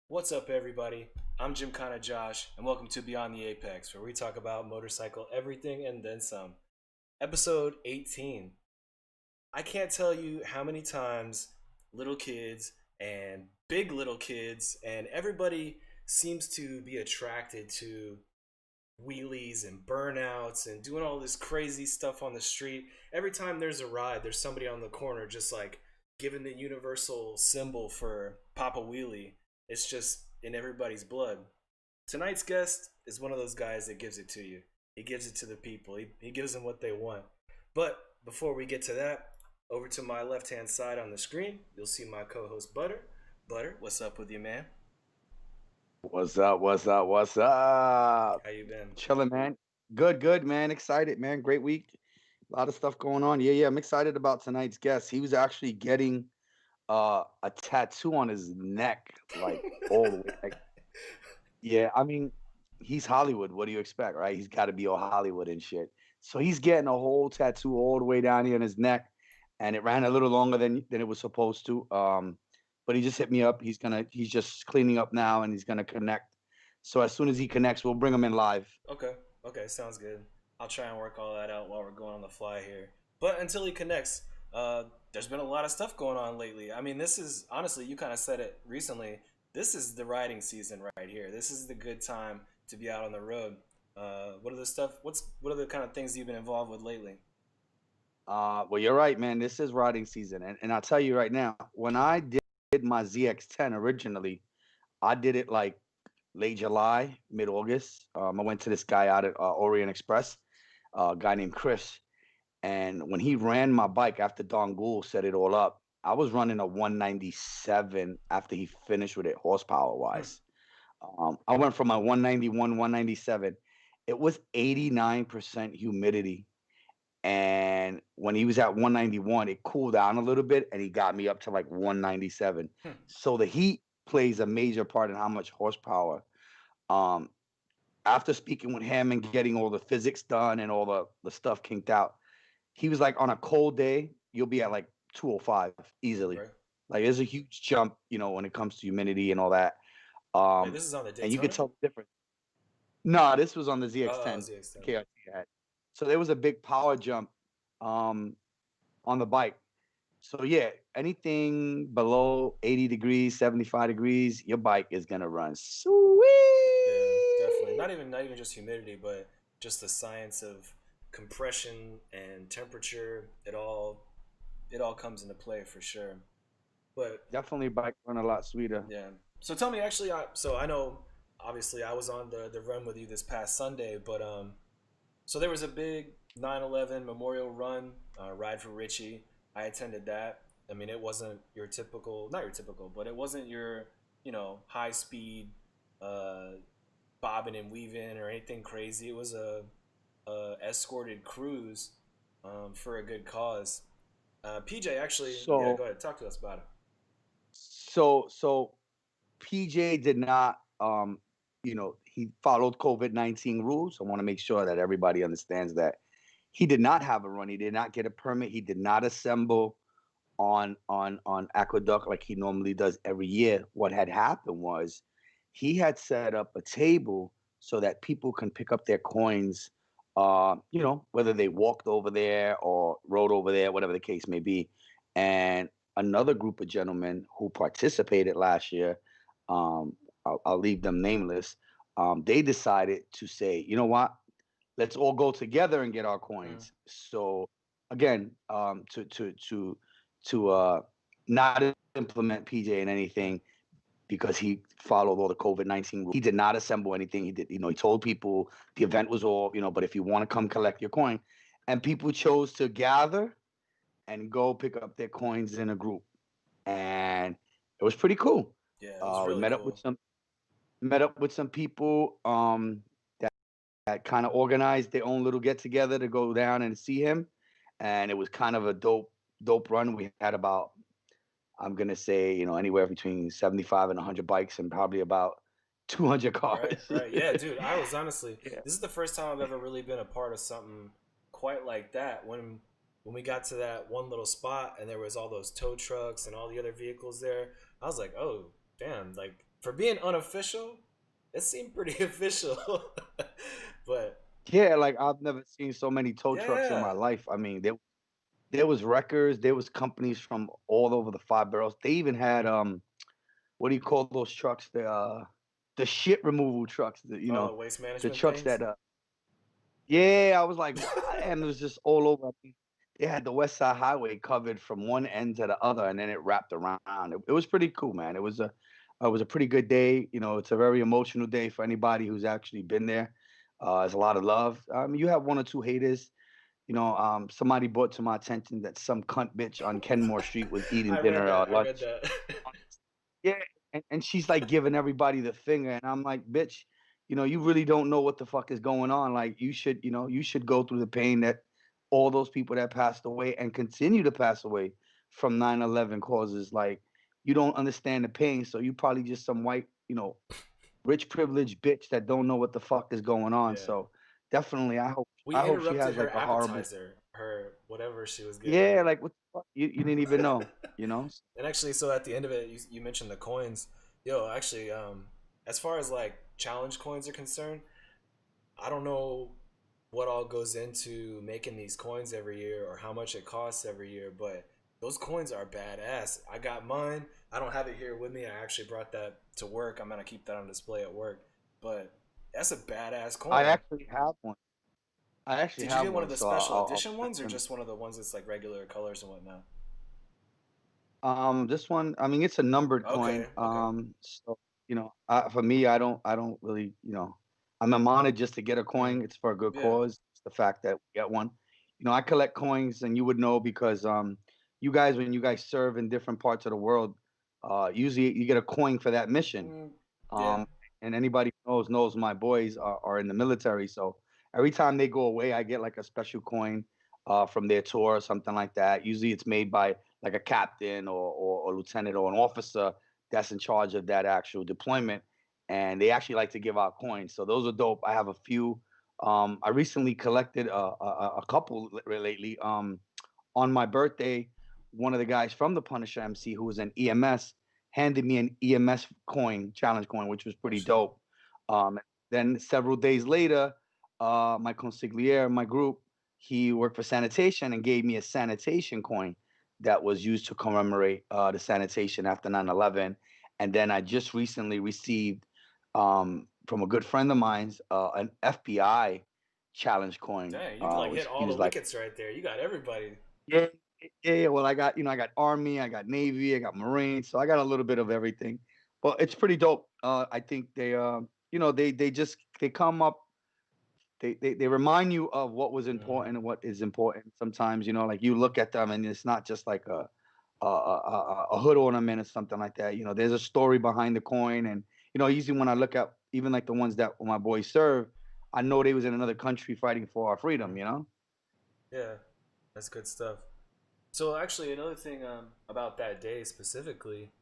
What's up, everybody? I'm Gymkhana Josh, and welcome to Beyond the Apex, where we talk about motorcycle everything and then some. Episode 18. I can't tell you how many times little kids and big little kids and everybody seems to be attracted to wheelies and burnouts and doing all this crazy stuff on the street. Every time there's a ride, there's somebody on the corner just like giving the universal symbol for Papa Wheelie. It's just in everybody's blood. Tonight's guest is one of those guys that gives it to you. He gives it to the people. He gives them what they want. But before we get to that, over to my left hand side on the screen, you'll see my co-host Butter. Butter, what's up with you, man? What's up? What's up? What's up? How you been? Chilling, man. Good, man. Excited, man. Great week. A lot of stuff going on. Yeah. I'm excited about tonight's guest. He was actually getting a tattoo on his neck, like all the way. Like, yeah, I mean, he's Hollywood. What do you expect, right? He's got to be all Hollywood and shit. So he's getting a whole tattoo all the way down here on his neck, and it ran a little longer than it was supposed to. But he just hit me up. He's just cleaning up now, and he's gonna connect. So as soon as he connects, we'll bring him in live. Okay, okay, sounds good. I'll try and work all that out while we're going on the fly here. But until he connects, there's been a lot of stuff going on lately. I mean, this is honestly, you kind of said it recently. This is the riding season right here. This is the good time to be out on the road. What are the stuff? What are the kind of things you've been involved with lately? Well, you're right, man. This is riding season, and I'll tell you right now, when I did my ZX10 originally, I did it like late July, mid August. I went to this guy out at Orient Express, a guy named Chris. And when he ran my bike after Don Gould set it all up, I was running a 197 after he finished with it horsepower Hmm. wise. I went from a 191, 197. It was 89% humidity. And when he was at 191, it cooled down a little bit and he got me up to like 197. Hmm. So the heat plays a major part in how much horsepower. Um, After speaking with him and getting all the physics done and all the stuff kinked out, he was like, on a cold day, you'll be at like 205 easily. Right. Like there's a huge jump, when it comes to humidity and all that. Wait, this is on the And you could Daytona? tell the difference. No, this was on the Oh, ZX10 ZX10. KRT had. So there was a big power jump um, on the bike. So yeah, anything below 80 degrees, 75 degrees, your bike is gonna run Yeah, definitely. sweet. Not even just humidity, but just the science of compression and temperature. It all comes into play for sure. But Definitely bike run a lot sweeter. yeah. So tell me, actually, so I know obviously I was on the run with you this past Sunday, but so there was a big 9/11 Memorial Run, ride for Richie. I attended that. I mean, it wasn't your typical, not your typical, but it wasn't your, high speed, uh, bobbing and weaving or anything crazy. It was a escorted cruise for a good cause. PJ, actually, yeah, So go ahead, talk to us about it. so PJ did not he followed COVID-19 rules. I want to make sure that everybody understands that he did not have a run. He did not get a permit. He did not assemble on Aqueduct like he normally does every year. What had happened was he had set up a table so that people can pick up their coins, whether they walked over there or rode over there, whatever the case may be. And another group of gentlemen who participated last year, um, I'll leave them nameless. They decided to say, you know what, let's all go together and get our Mm, coins. So again, to not implement PJ in mm, anything because he followed all the COVID-19 rules. He did not assemble anything. He did, he told people the event was all, but if you want to come collect your coin, and people chose to gather and go pick up their coins in a group, and it was pretty cool. yeah, it was We really cool. met up with some people that kind of organized their own little get together to go down and see him, and it was kind of a dope run. We had about, I'm gonna say, anywhere between 75 and 100 bikes and probably about 200 Right, cars. right. Yeah, dude, I was honestly, Yeah. this is the first time I've ever really been a part of something quite like that. When we got to that one little spot and there was all those tow trucks and all the other vehicles there, I was like, "Oh, damn, like for being unofficial, it seemed pretty official. But Yeah, like I've never seen so many tow trucks in my yeah. life. I mean, there was records, there was companies from all over the five boroughs. They even had what do you call those trucks? The shit removal trucks. Oh, the waste The management trucks things. that yeah, I was like, what? And it was just all over. I mean, they had the West Side Highway covered from one end to the other, and then it wrapped around. It was pretty cool, man. It was a pretty good day. You know, it's a very emotional day for anybody who's actually been there. There's a lot of love. You have one or two haters. Somebody brought to my attention that some cunt bitch on Kenmore Street was eating I read dinner that. I read lunch. that. Yeah, and she's like giving everybody the finger, and I'm like, bitch, you really don't know what the fuck is going on. Like, you should go through the pain that all those people that passed away and continue to pass away from 9/11 causes. Like, you don't understand the pain, so you probably just some white, rich privileged bitch that don't know what the fuck is going on. Yeah. So definitely, We I hope she interrupted has her like a horrible. appetizer, her whatever she was getting. Yeah, like what the fuck? You didn't even know, you know? And actually, so at the end of it, you mentioned the coins. Yo, actually, as far as like challenge coins are concerned, I don't know what all goes into making these coins every year or how much it costs every year, but those coins are badass. I got mine. I don't have it here with me. I actually brought that to work. I'm gonna keep that on display at work. But that's a badass I coin. actually have one. I actually Did you have get one of one, the so special I'll edition send ones or them. just one of the ones that's like regular colors and whatnot? This one, I mean, it's a numbered coin. Okay, okay. So for me, I don't really, I'm on it just to get a Mm, coin. It's for a good yeah. cause. It's the fact that we get one. I collect coins, and you would know because you guys, when you guys serve in different parts of the world, usually you get a coin for that mission. Mm, yeah. Um, and anybody who knows my boys are in the military. So every time they go away, I get like a special coin from their tour or something like that. Usually it's made by like a captain or lieutenant or an officer that's in charge of that actual deployment. And they actually like to give out coins. So those are dope. I have a few. I recently collected a couple lately. On my birthday, one of the guys from the Punisher MC, who was an EMS, handed me an EMS coin, challenge coin, which was Oh pretty shit. dope. Then several days later, my consigliere, my group, he worked for sanitation and gave me a sanitation coin that was used to commemorate the sanitation after 9/11. And then I just recently received from a good friend of mine's an FBI challenge coin, Dang, you like hit which he all the was like, wickets right there. You got everybody. yeah, yeah. Well, I got Army, I got Navy, I got Marines, so I got a little bit of everything. But it's pretty dope. I think they come up. They remind you of what was Hmm. important and what is important. Sometimes like you look at them and it's not just like a hood ornament or something like that. There's a story behind the coin, and usually when I look at even like the ones that my boys serve, I know they was in another country fighting for our freedom. Hmm. Yeah, that's good stuff. So actually, another thing about that day specifically.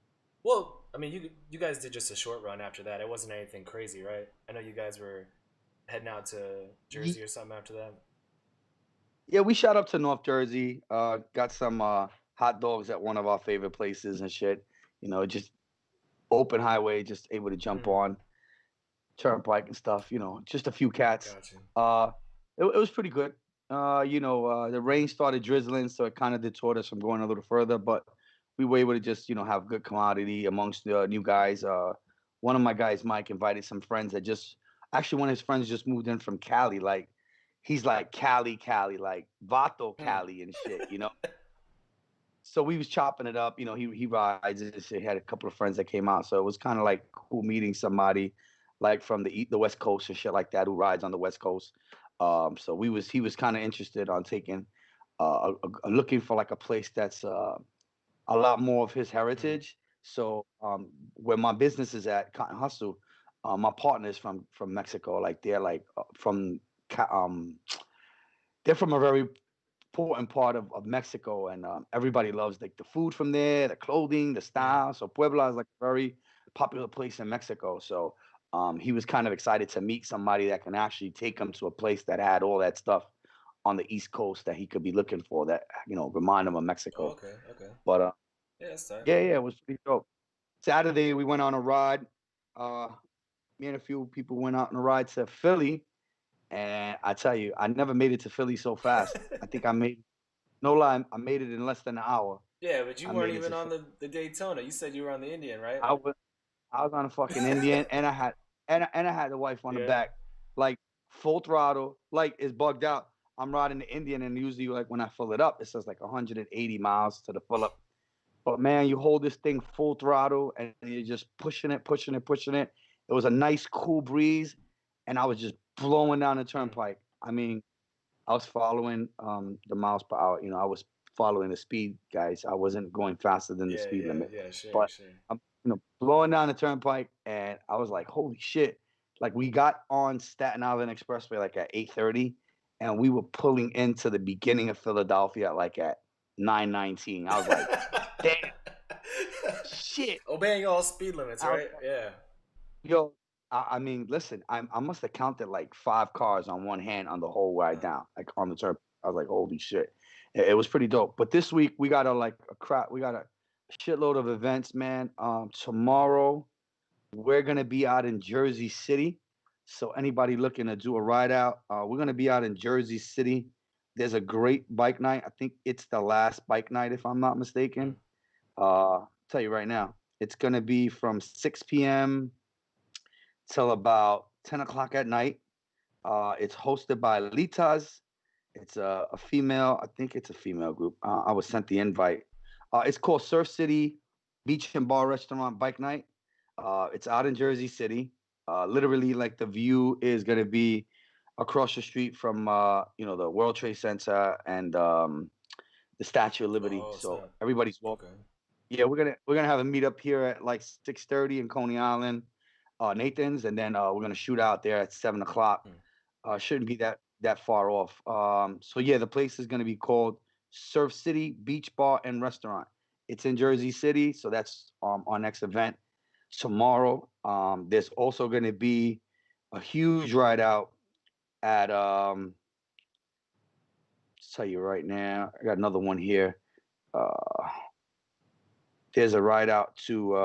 Well, I mean, you guys did just a short run after that. It wasn't anything crazy, right? I know you guys were heading out to Jersey or something after that. Yeah, we shot up to North Jersey. Got some hot dogs at one of our favorite places and shit. Just open highway, just able to jump Hmm. on turnpike and stuff. Just a few cats. Gotcha. Uh, it was pretty good. The rain started drizzling, so it kind of detoured us from going a little further. But we were able to just have good commodity amongst the new guys. One of my guys, Mike, invited some friends that just actually one of his friends just moved in from Cali. Like he's like Cali, like Vato Hmm. Cali and shit. So we was chopping it up. He rides it. He had a couple of friends that came out, so it was kind of like cool meeting somebody like from the West Coast and shit like that who rides on the West Coast. So he was kind of interested on taking looking for like a place that's a lot more of his Hmm. heritage. So where my business is at, Cotton Hustle, my partners from Mexico, like they're like from they're from a very important part of Mexico, and everybody loves like the food from there, the clothing, the Hmm. style. So Puebla is like a very popular place in Mexico. So he was kind of excited to meet somebody that can actually take him to a place that had all that stuff on the East Coast that he could be looking for that remind him of Oh, Mexico. okay, okay. But Yeah, that's tight. yeah, it was pretty dope. Saturday we went on a ride. uh, me and a few people went out on a ride to Philly, and I tell you, I never made it to Philly so fast. I think I made no lie, I made it in less than an hour. Yeah, but you I weren't made it even to on Philly. the Daytona. You said you were on the Indian, right? I was I was on a fucking Indian, and I had the wife on the Yeah. back, like full throttle, like it's bugged out. I'm riding the Indian, and usually like when I fill it up, it says like 180 miles to the full up. But man, you hold this thing full throttle, and you're just pushing it, pushing it, pushing it. It was a nice cool breeze, and I was just blowing down the Mm. turnpike. I mean, I was following the miles per hour. I was following the speed, guys. I wasn't going faster than the Yeah, speed yeah, limit, yeah. Sure, but sure. I'm blowing down the turnpike, and I was like, "Holy shit!" Like we got on Staten Island Expressway like at 8:30, and we were pulling into the beginning of Philadelphia like at 9:19. I was like, "Damn, shit!" Obeying all speed limits, I was right? Yeah. Yo, I mean, listen, I must have counted like 5 cars on one hand on the whole ride Uh, down, like on the turn. I was like, holy shit. It was pretty dope. But this week we got we got a shitload of events, man. Tomorrow we're gonna be out in Jersey City. So anybody looking to do a ride out, we're gonna be out in Jersey City. There's a great bike night. I think it's the last bike night, if I'm not mm. mistaken. Tell you right now, it's gonna be from 6 p.m. till about 10 o'clock at night. It's hosted by Litas. It's a female, I think it's a female group. I was sent the invite. It's called Surf City Beach and Bar Restaurant Bike Night. It's out in Jersey City. Literally, like the view is going to be across the street from, the World Trade Center and the Statue of Liberty. Oh, So snap. everybody's welcome. Okay. Yeah, we're gonna have a meetup here at like 6:30 in Coney Island, Nathan's, and then we're gonna shoot out there at 7 o'clock. Mm. Shouldn't be that far off. So yeah, the place is gonna be called Surf City Beach Bar and Restaurant. It's in Jersey City, so that's our next event tomorrow. There's also gonna be a huge ride out at tell you right now, I got another one here. Uh, there's a ride out to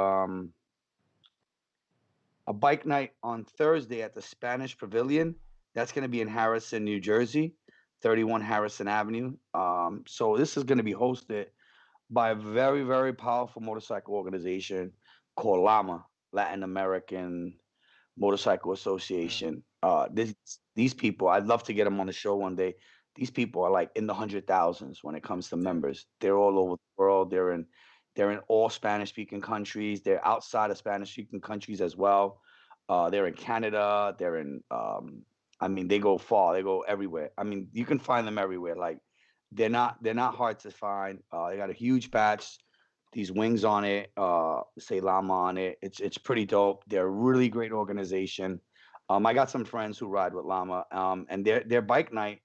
a bike night on Thursday at the Spanish Pavilion. That's going to be in Harrison, New Jersey, 31 Harrison Avenue. So this is going to be hosted by a very, very powerful motorcycle organization called LAMA, Latin American Motorcycle Mm. Association. These people, I'd love to get them on the show one day. These people are like in the 100,000s when it comes to Damn. members. They're all over the world. They're in all Spanish speaking countries. They're outside of Spanish speaking countries as well. They're in Canada. They're in I mean, they go far. They go everywhere. I mean, you can find them everywhere. Like they're not hard to find. They got a huge patch, these wings on it, say Llama on it. It's pretty dope. They're a really great organization. I got some friends who ride with Llama, and their bike night.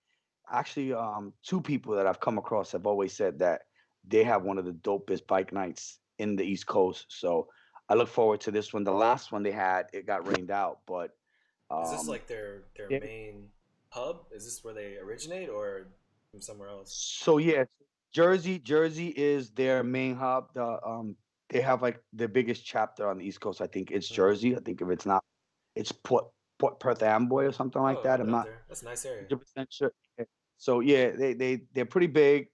Actually, two people that I've come across have always said that they have one of the dopest bike nights in the East Coast. So I look forward to this one. The last one they had, it got rained out, but Is this um, like their yeah. main hub? Is this where they originate or from somewhere else? So yeah, Jersey is their main hub. They have like the biggest chapter on the East Coast. I think it's Mm. Jersey. I think if it's not, it's Port Perth Amboy or something like Oh, that. I've I'm been out not there. That's a nice area. 100% sure. Yeah. So yeah, they're pretty big,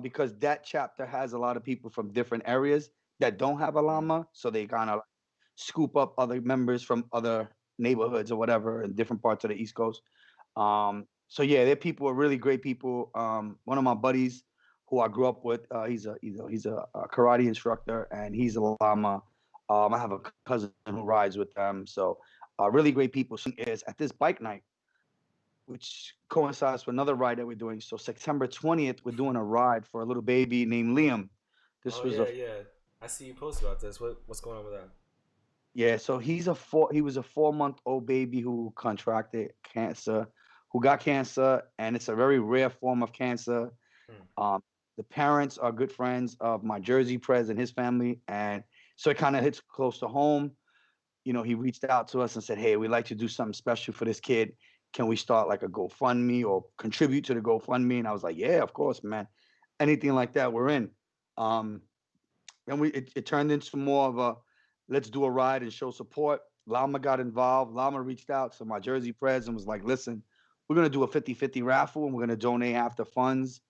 because that chapter has a lot of people from different areas that don't have a Mm. llama. So they kind of scoop up other members from other neighborhoods or whatever in different parts of the East Coast. So yeah, they're people are really great people. One of my buddies who I grew up with, he's a karate instructor and he's a llama. I have a cousin who rides with them. So really great people. So is at this bike night, which coincides with another ride that we're doing. So September 20th, we're doing a ride for a little baby named Liam. This Oh was a yeah, yeah. I see you post about this. What's going on with that? Yeah, so he was a 4 month old baby who contracted cancer, who got cancer, and it's a very rare form of cancer. Hmm. Um, the parents are good friends of my Jersey Prez and his family, and so it kind of hits close to home. He reached out to us and said, "Hey, we'd like to do something special for this kid. Can we start like a GoFundMe or contribute to the GoFundMe?" And I was like, "Yeah, of course, man. Anything like that, we're in." Um, and it turned into more of a let's do a ride and show support. Llama got involved. Llama reached out to my Jersey Preds and was like, "Listen, we're gonna do a 50-50 raffle, and we're gonna donate half the funds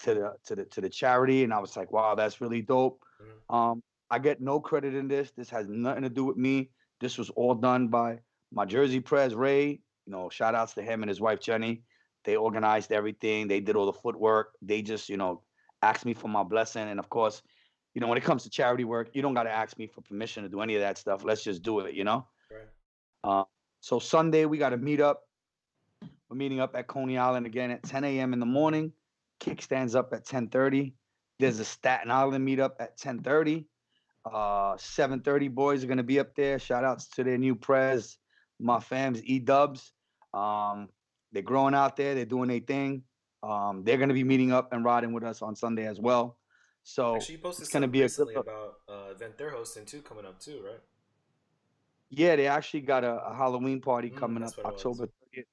to the charity." And I was like, "Wow, that's really dope." Mhm. I get no credit in this. This has nothing to do with me. This was all done by my Jersey Prez Ray. Shout outs to him and his wife Jenny. They organized everything. They did all the footwork. They just, asked me for my blessing. And of course, when it comes to charity work, you don't got to ask me for permission to do any of that stuff. Let's just do it. Right. Uh, so Sunday we got to meet up. We're meeting up at Coney Island again at 10 a.m. in the morning. Kickstands up at 10:30. There's a Staten Island meetup at 10:30. 7:30 boys are gonna be up there. Shout outs to their new prez, my fams, E-Dubs. Um, they're growing out there. They're doing their thing. They're gonna be meeting up and riding with us on Sunday as well. So Actually, you posted it's gonna something be a good recently look. about event they're hosting too, coming up too, right? Yeah, they actually got a Halloween party coming That's up what it was. October 30th.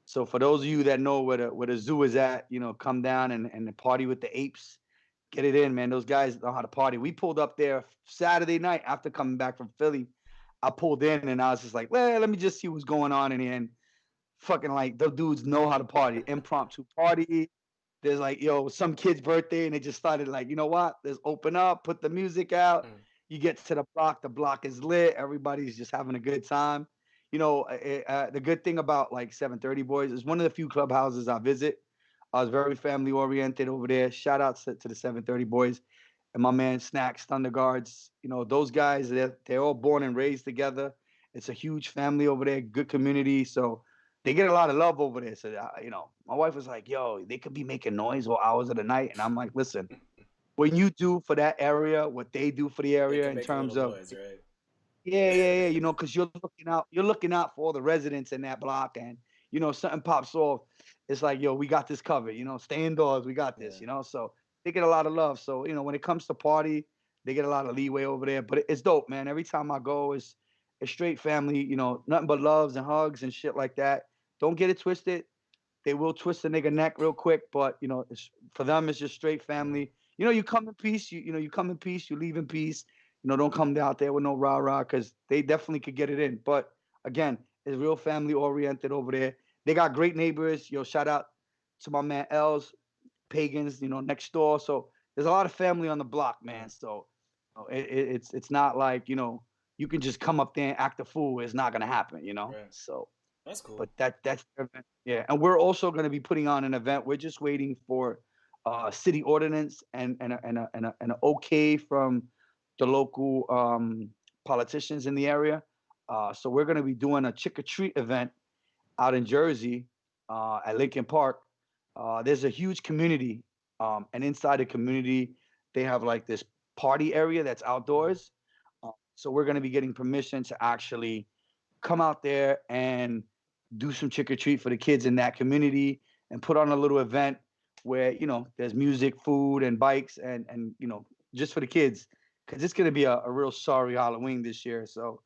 So for those of you that know where the zoo is at, come down and party with the apes. Get it in, man. Those guys know how to party. We pulled up there Saturday night after coming back from Philly. I pulled in and I was just like, well, let me just see what's going on in here. And fucking like the dudes know how to party. Impromptu party. There's like, some kid's birthday, and they just started like, you know what? Let's open up, put the music out. Mm. You get to the block is lit. Everybody's just having a good time. The good thing about like 730 Boys is one of the few clubhouses I visit. I was very family oriented over there. Shout out to the 730 Boys and my man Snacks Thunderguards. Those guys, they're all born and raised together. It's a huge family over there, good community. So they get a lot of love over there. So, my wife was like, yo, they could be making noise all hours of the night. And I'm like, listen, when you do for that area, what they do for the They area can in make a little terms of, noise, right? yeah, yeah, yeah, because you're looking out for all the residents in that block. And, something pops off. It's like, yo, we got this covered, stay indoors. We got Yeah. this. So they get a lot of love. So, when it comes to party, they get a lot of leeway over there. But it's dope, man. Every time I go, it's straight family, nothing but loves and hugs and shit like that. Don't get it twisted. They will twist a nigga neck real quick, but for them it's just straight Hmm. family. You come in peace. You come in peace. You leave in peace. Don't come out there with no rah rah because they definitely could get it in. But again, it's real family oriented over there. They got great neighbors. Shout out to my man Els Pagans. Next door. So there's a lot of family on the block, Hmm. man. So it's not like you can just come up there and act a fool. It's not gonna happen. Right. So That's cool. but that's their event. Yeah, and we're also going to be putting on an event. We're just waiting for city ordinance and a okay from the local politicians in the area. So we're going to be doing a trick or treat event out in Jersey at Lincoln Park. There's a huge community, and inside the community, they have like this party area that's Hmm. outdoors. So we're going to be getting permission to actually come out there and do some trick or treat for the kids in that community and put on a little event where there's music, food, and bikes and just for the kids because it's going to be a real sorry Halloween this year. So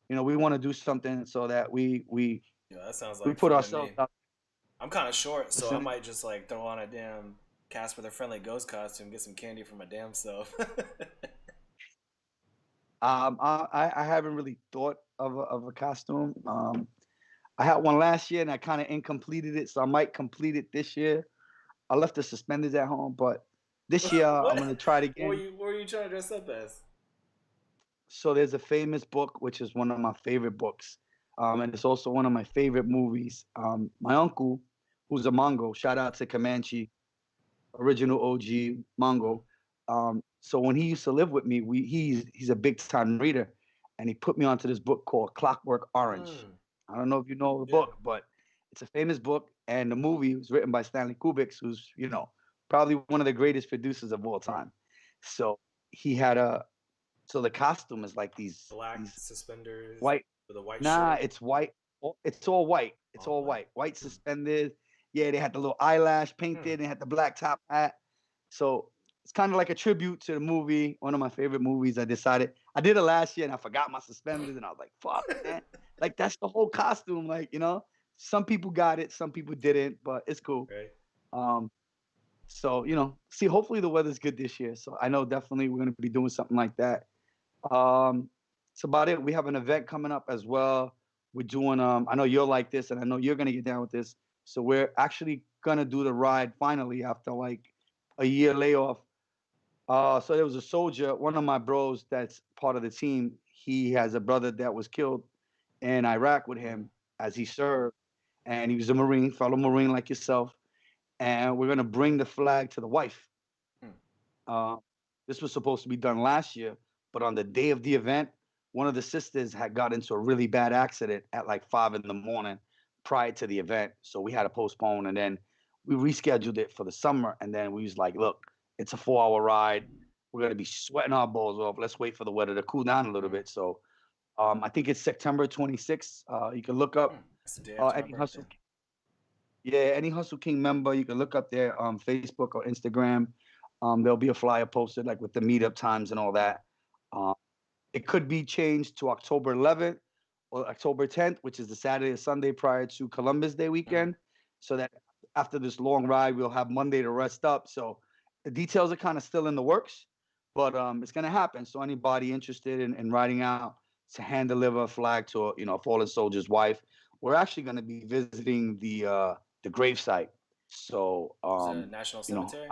we want to do something so that Yeah, that sounds we like put fun to ourselves me. out. I'm kind of short, so I Listen, might just like throw on a damn Casper the Friendly Ghost costume, get some candy for my damn self. I haven't really thought of a costume. I had one last year and I kind of incompleted it, so I might complete it this year. I left the suspenders at home, but this year I'm What? gonna try it What were again. you? What were you trying to dress up as? So there's a famous book, which is one of my favorite books, and it's also one of my favorite movies. My uncle, who's a Mongo, shout out to Comanche, original OG Mm. Mongo. So when he used to live with me, he's a big time reader, and he put me onto this book called Clockwork Orange. Mm. I don't know if you know the Yeah. book, but it's a famous book, and the movie was written by Stanley Kubrick, who's probably one of the greatest producers of all Right. time. So he had a so the costume is like Black these suspenders white. with a white Nah, shirt. it's white. It's all white. It's All all white. white. White Hmm. suspenders. Yeah, they had the little eyelash Hmm. painted. They had the black top hat. So it's kind of like a tribute to the movie. One of my favorite movies. I did it last year and I forgot my suspenders and I was like, fuck, man. Like that's the whole costume. Like some people got it, some people didn't, but it's cool. Right. Um, so see, hopefully the weather's good this year. So I know definitely we're gonna be doing something like that. Um, That's about it. We have an event coming up as well. We're doing I know you'll like this and I know you're gonna get down with this. So we're actually gonna do the ride finally after like a year layoff. So there was a soldier, one of my bros that's part of the team. He has a brother that was killed in Iraq with him as he served, and he was a Marine, fellow Marine like yourself. And we're gonna bring the flag to the wife. Hmm. Uh, this was supposed to be done last year, but on the day of the event, one of the sisters had got into a really bad accident at like 5 in the morning prior to the event. So we had to postpone, and then we rescheduled it for the summer. And then we was like, look, it's a 4 hour ride. We're gonna be sweating our balls off. Let's wait for the weather to cool down a little bit. So I think it's September 26th. You can look up That's the day after my any birthday. Hustle. Yeah, any Hustle King member, you can look up there on Facebook or Instagram. There'll be a flyer posted like with the meetup times and all that. Um, it could be changed to October 11th or October 10th, which is the Saturday or Sunday prior to Columbus Day Mm. weekend, so that after this long ride, we'll have Monday to rest up. So the details are kind of still in the works, but it's gonna happen. So anybody interested in riding out to hand deliver a flag to a fallen soldier's wife, we're actually gonna be visiting the gravesite. So Is it a national you know, cemetery?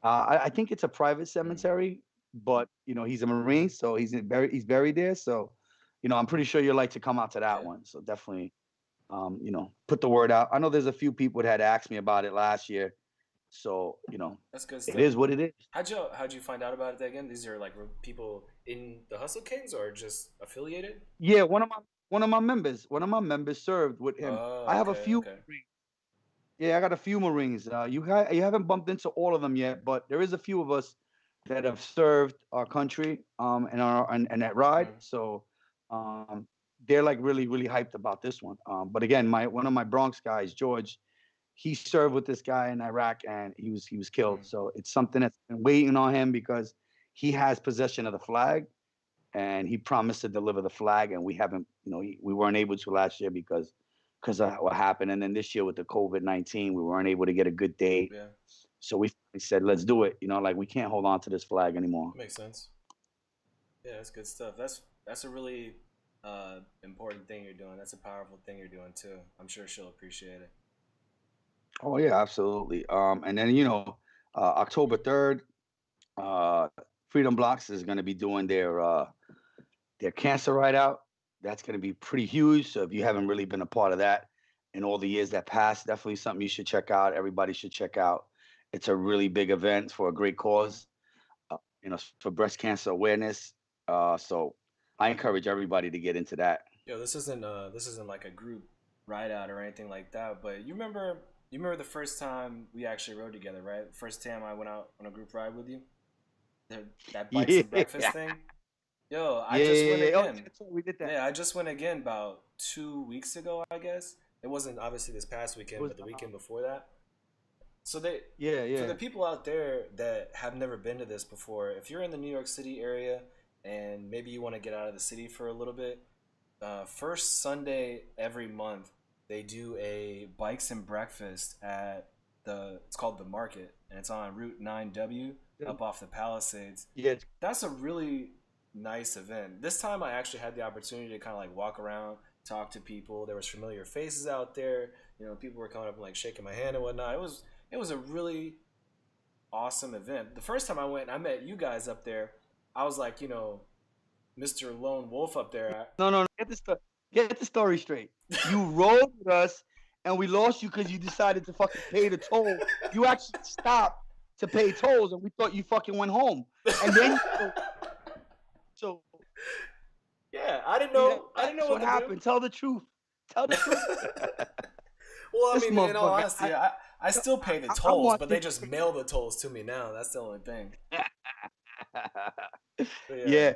I think it's a private Mm. cemetery, but he's a Marine, so he's buried there. So, I'm pretty sure you'd like to come out to that Yeah. one. So definitely, put the word out. I know there's a few people that had asked me about it last year. So, That's good it stuff. is what it is. How'd you find out about it again? These are like people in the Hustle Kings or just affiliated? Yeah, one of my members served with him. I Oh, have a okay, few. okay. Yeah, I got a few Marines. You haven't bumped into all of them yet, but there is a few of us that have served our country and that ride. Mm. So they're like really really hyped about this one. But again, my one of my Bronx guys, George, he served with this guy in Iraq and he was killed. Mm. So it's something that's been waiting on him because he has possession of the flag and he promised to deliver the flag, and we haven't, we weren't able to last year because of what happened, and then this year with the COVID-19, we weren't able to get a good date. Yeah, So we said, let's do it. Like we can't hold on to this flag anymore. makes sense. Yeah, that's good stuff. That's a really important thing you're doing. That's a powerful thing you're doing too. I'm sure she'll appreciate it. Oh yeah, absolutely. And then October 3rd, uh, Freedom Blocks is going to be doing their cancer ride out. That's going to be pretty huge. So if you haven't really been a part of that in all the years that passed, definitely something you should check out. Everybody should check out. It's a really big event for a great Mm. cause, for breast cancer awareness. So I encourage everybody to get into that. Yo, this isn't like a group ride out or anything like that. But you remember the first time we actually rode together, right? The first time I went out on a group ride with you, that bikes Yeah, and breakfast thing. Yo, I yeah, just yeah, went yeah. Oh, again. that's right. We did that. Yeah, I just went again about 2 weeks ago, I guess. It wasn't obviously this past It weekend, was, but the weekend before that. So yeah, for the yeah. people out there that have never been to this before, if you're in the New York City area and maybe you want to get out of the city for a little bit, first Sunday every month they do a bikes and breakfast at it's called the Market, and it's on Route 9W Yeah, up off the Palisades. yeah. That's a really nice event. This time I actually had the opportunity to kind of like walk around, talk to people. There was familiar faces out there. People were coming up and like shaking my hand and whatnot. It was a really awesome event. The first time I went, I met you guys up there. I was like, Mr. Lone Wolf up there. No, no, no. Get the story straight. You rode with us, and we lost you because you decided to fucking pay the toll. You actually stopped to pay tolls, and we thought you fucking went home. And then so Yeah, I didn't yeah, know. I didn't know that's what what to do. happened. Tell the truth. Tell the truth. Well, I This mean, in all motherfucker. honesty, I still pay the I tolls, want but they this. just mail the tolls to me now. That's the only thing. But yeah,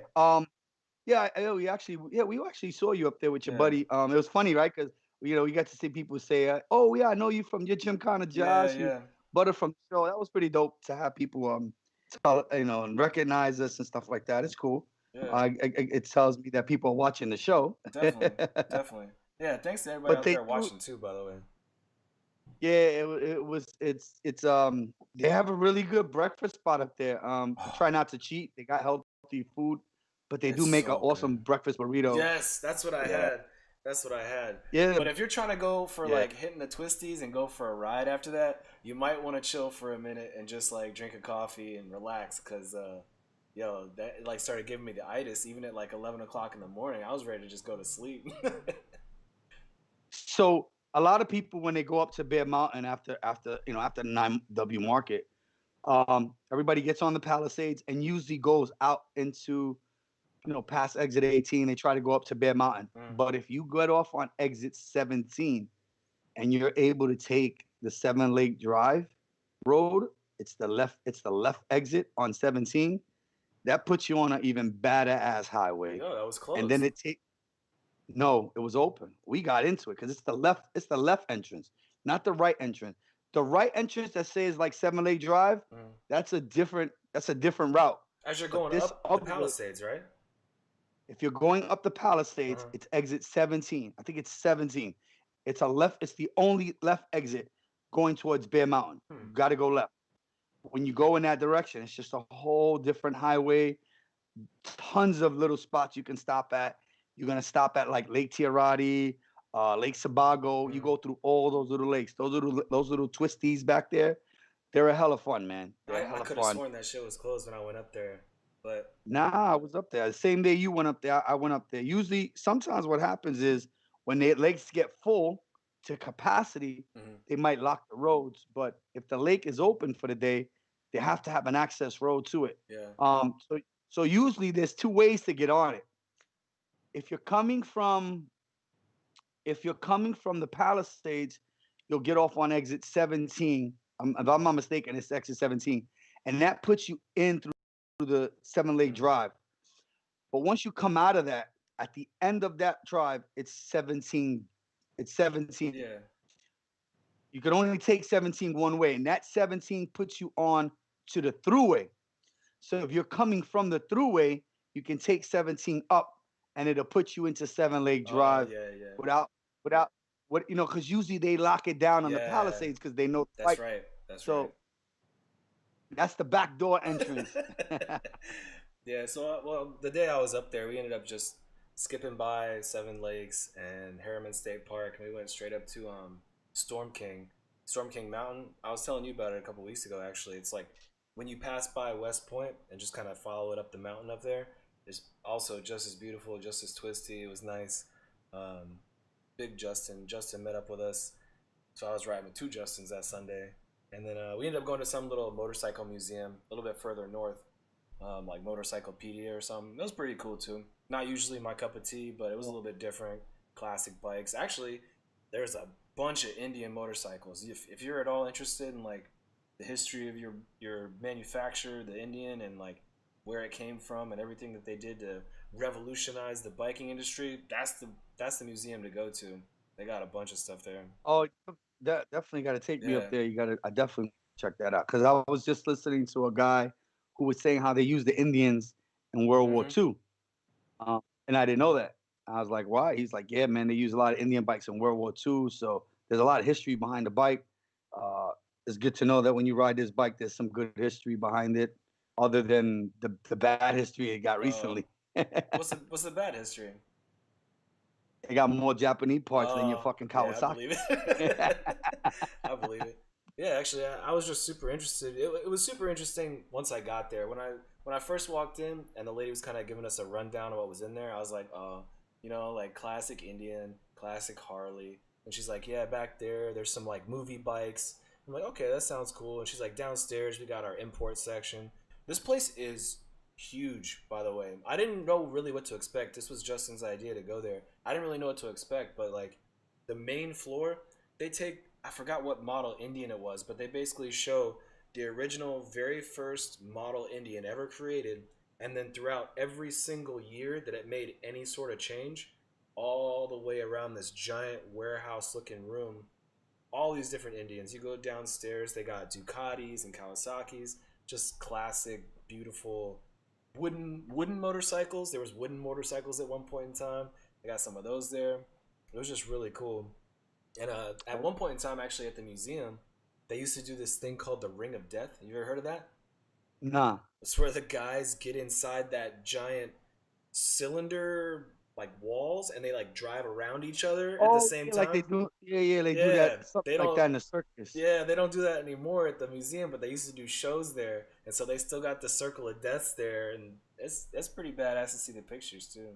Yeah. Yeah. We actually saw you up there with your yeah, buddy. It was funny, right? Because we got to see people say, "Oh yeah, I know you from your gym, kind of yeah, Josh. You yeah, butter from the show." That was pretty dope to have people and recognize us and stuff like that. It's cool. yeah. It tells me that people are watching the show. Definitely, definitely. Yeah, thanks to everybody But out they there do. watching too. By the way. Yeah, they have a really good breakfast spot up there. Try not to cheat. They got healthy food. but they do It's make an so good. awesome breakfast burrito. Yes, that's what I Yeah, had. That's what I had. yeah, But if you're trying to go for yeah. like hitting the twisties and go for a ride after that, you might want to chill for a minute and just like drink a coffee and relax. Cause yo, that like started giving me the itis even at like 11 o'clock in the morning. I was ready to just go to sleep. So a lot of people when they go up to Bear Mountain after 9W Market, everybody gets on the Palisades and usually goes out into past exit 18. They try to go up to Bear Mountain. Mm. But if you get off on exit 17 and you're able to take the Seven Lake Drive road, it's the left exit on 17. That puts you on an even better ass highway. Yo, that was And then closed. it take no, it was open. We got into it because it's the left entrance, not the right entrance. The right entrance that says like Seven Lake Drive, Mm. that's a different route. As you're But going this up the other Palisades, right? if you're going up the Palisades, Uh-huh. it's exit 17. I think it's 17. It's a left, it's the only left exit going towards Bear Mountain. Hmm. You got to go left. When you go in that direction, it's just a whole different highway, tons of little spots you can stop at. You're going to stop at like Lake Tirati, Lake Sebago. You Mm. go through all those little lakes. Those little twisties back there, they're a hell of fun, man. They're a I hell of could have fun. sworn that shit was closed when I went up there, but Nah, I was up there. The same day you went up there, I went up there. Usually, sometimes what happens is when the lakes get full to capacity, mhm. they might lock the roads. But if the lake is open for the day, they have to have an access road to it. Yeah. So usually there's two ways to get on it. If you're coming from if you're coming from the Palisades, you'll get off on exit 17. If I'm not mistaken, it's exit 17, and that puts you in through the Seven Lake Mm. Drive. But once you come out of that, at the end of that drive, it's 17. It's 17. Yeah. You can only take 17 one way, and that 17 puts you on to the thruway. So if you're coming from the thruway, you can take 17 up, and it'll put you into Seven Lake Oh Drive yeah, yeah, without without because usually they lock it down on the yeah. Palisades because they know the That's fight. right. That's right. So that's the back door entrance. Yeah. So well, the day I was up there, we ended up just skipping by Seven Lakes and Harriman State Park, and we went straight up to Storm King, Storm King Mountain. I was telling you about it a couple weeks ago. Actually, it's like when you pass by West Point and just kind of follow it up the mountain up there. It's also just as beautiful, just as twisty. It was nice. Um, Big Justin met up with us, so I was riding with two Justins that Sunday, and then we ended up going to some little motorcycle museum a little bit further north, like Motorcyclepedia or something. It was pretty cool too. Not usually my cup of tea, but it was a little bit different. Classic bikes. Actually, there's a bunch of Indian motorcycles. If you're at all interested in like the history of your manufacturer, the Indian, and like where it came from and everything that they did to revolutionize the biking industry, that's the museum to go to. They got a bunch of stuff there. Oh, that definitely got to take me Yeah. up there. I definitely check that out because I was just listening to a guy who was saying how they used the Indians in World War Mm-hmm. II, and I didn't know that. I was like, why? He's like, yeah, man, they use a lot of Indian bikes in World War II, so there's a lot of history behind the bike. Uh, it's good to know that when you ride this bike, there's some good history behind it, other than the bad history it got Uh, recently. what's the bad history? It got more Japanese parts than your fucking Yeah, I Kawasaki. believe it. I believe it. Yeah, actually, I was just super interested. It was super interesting once I got there. When I first walked in and the lady was kind of giving us a rundown of what was in there, I was like, oh, like classic Indian, classic Harley. And she's like, yeah, back there's some like movie bikes. I'm like, okay, that sounds cool. And she's like, downstairs we got our import section. This place is huge, by the way. I didn't know really what to expect. This was Justin's idea to go there. I didn't really know what to expect, but like the main floor, they take I forgot what model Indian it was, but they basically show the original very first model Indian ever created, and then throughout every single year that it made any sort of change, all the way around this giant warehouse looking room, all these different Indians. You go downstairs, they got Ducatis and Kawasaki's, just classic, beautiful wooden motorcycles. There was wooden motorcycles at one point in time. They got some of those there. It was just really cool. And at one point in time, actually, at the museum, they used to do this thing called the Ring of Death. You ever heard of that? Nah. It's where the guys get inside that giant cylinder like walls, and they like drive around each other at the Oh, same yeah, like they time. do. Yeah, yeah, they do Yeah, that something they like don't. that in the circus. Yeah, they don't do that anymore at the museum, but they used to do shows there, and so they still got the Circle of Deaths there, and it's pretty badass to see the pictures too.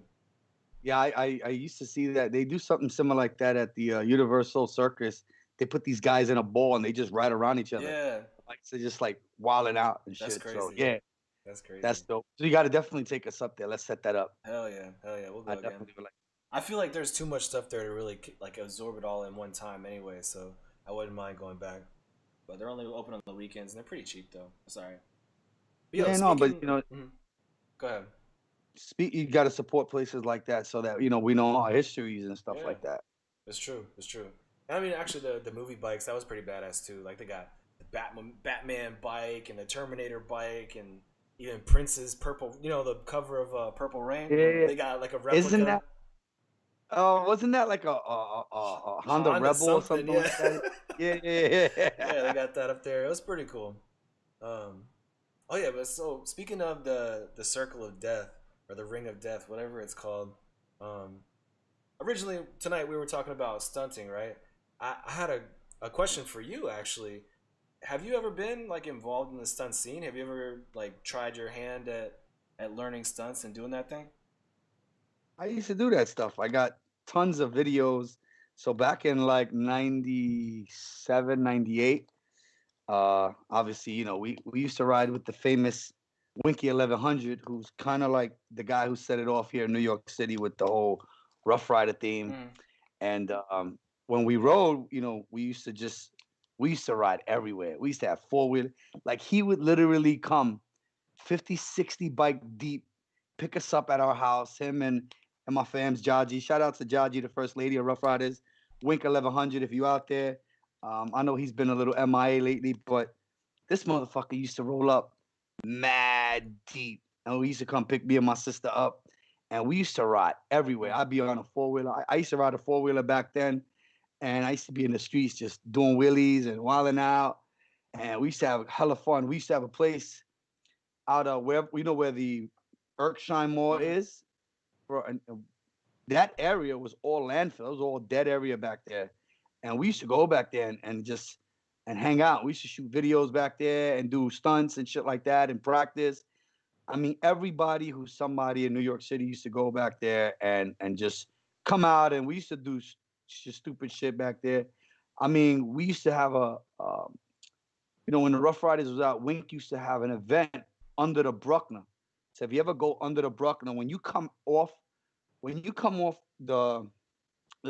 Yeah, I used to see that they do something similar like that at the Universal Circus. They put these guys in a ball and they just ride around each other, Yeah, like so just like wilding out and that's shit. So crazy. yeah, That's that's crazy. dope. So you got to definitely take us up there. Let's set that up. Hell yeah, we'll I go again. definitely would like. I feel like there's too much stuff there to really like absorb it all in one time anyway, so I wouldn't mind going back. But they're only open on the weekends, and they're pretty cheap though. Sorry. But yo, Yeah, no, but speaking, go ahead. speak. You got to support places like that so that we know our histories and stuff Yeah, like that. it's true. It's true. I mean, actually, the movie bikes that was pretty badass too. Like they got the Batman bike and the Terminator bike and even Prince's purple. You know the cover of Purple Rain. Yeah, They got like a isn't replica that? Wasn't that like a Honda Honda Rebel or something. something Yeah, like that? Yeah, yeah, yeah. They yeah. got that up there. It was pretty cool. Um, oh yeah, but so speaking of the Circle of Death or the Ring of Death, whatever it's called. Um, Originally tonight we were talking about stunting, right? I had a question for you actually. Have you ever been like involved in the stunt scene? Have you ever like tried your hand at learning stunts and doing that thing? I used to do that stuff. I got tons of videos. So back in like 97, 98, obviously, we used to ride with the famous Winky 1100, who's kind of like the guy who set it off here in New York City with the whole Rough Rider theme. Mm. And when we rode, we used to ride everywhere. We used to have four-wheel. Like he would literally come 50, 60 bike deep, pick us up at our house, him and my fam's Jaji. Shout out to Jaji, the first lady of Rough Riders. Wink 1100 if you out there. I know he's been a little MIA lately, but this motherfucker used to roll up mad deep. And we used to come pick me and my sister up. And we used to ride everywhere. Mm. I'd be on a four-wheeler. I used to ride a four-wheeler back then. And I used to be in the streets just doing wheelies and wilding out. And we used to have hella fun. We used to have a place out of where where the Erkshine Mall Mm. is, bro. And that area was all landfill. It was all dead area back there. And we used to go back there and just and hang out. We used to shoot videos back there and do stunts and shit like that and practice. I mean, everybody who's somebody in New York City used to go back there and just come out, and we used to do stupid shit back there. I mean, we used to have when the Rough Riders was out, Wink used to have an event under the Bruckner. So if you ever go under the Bruckner, when you come off the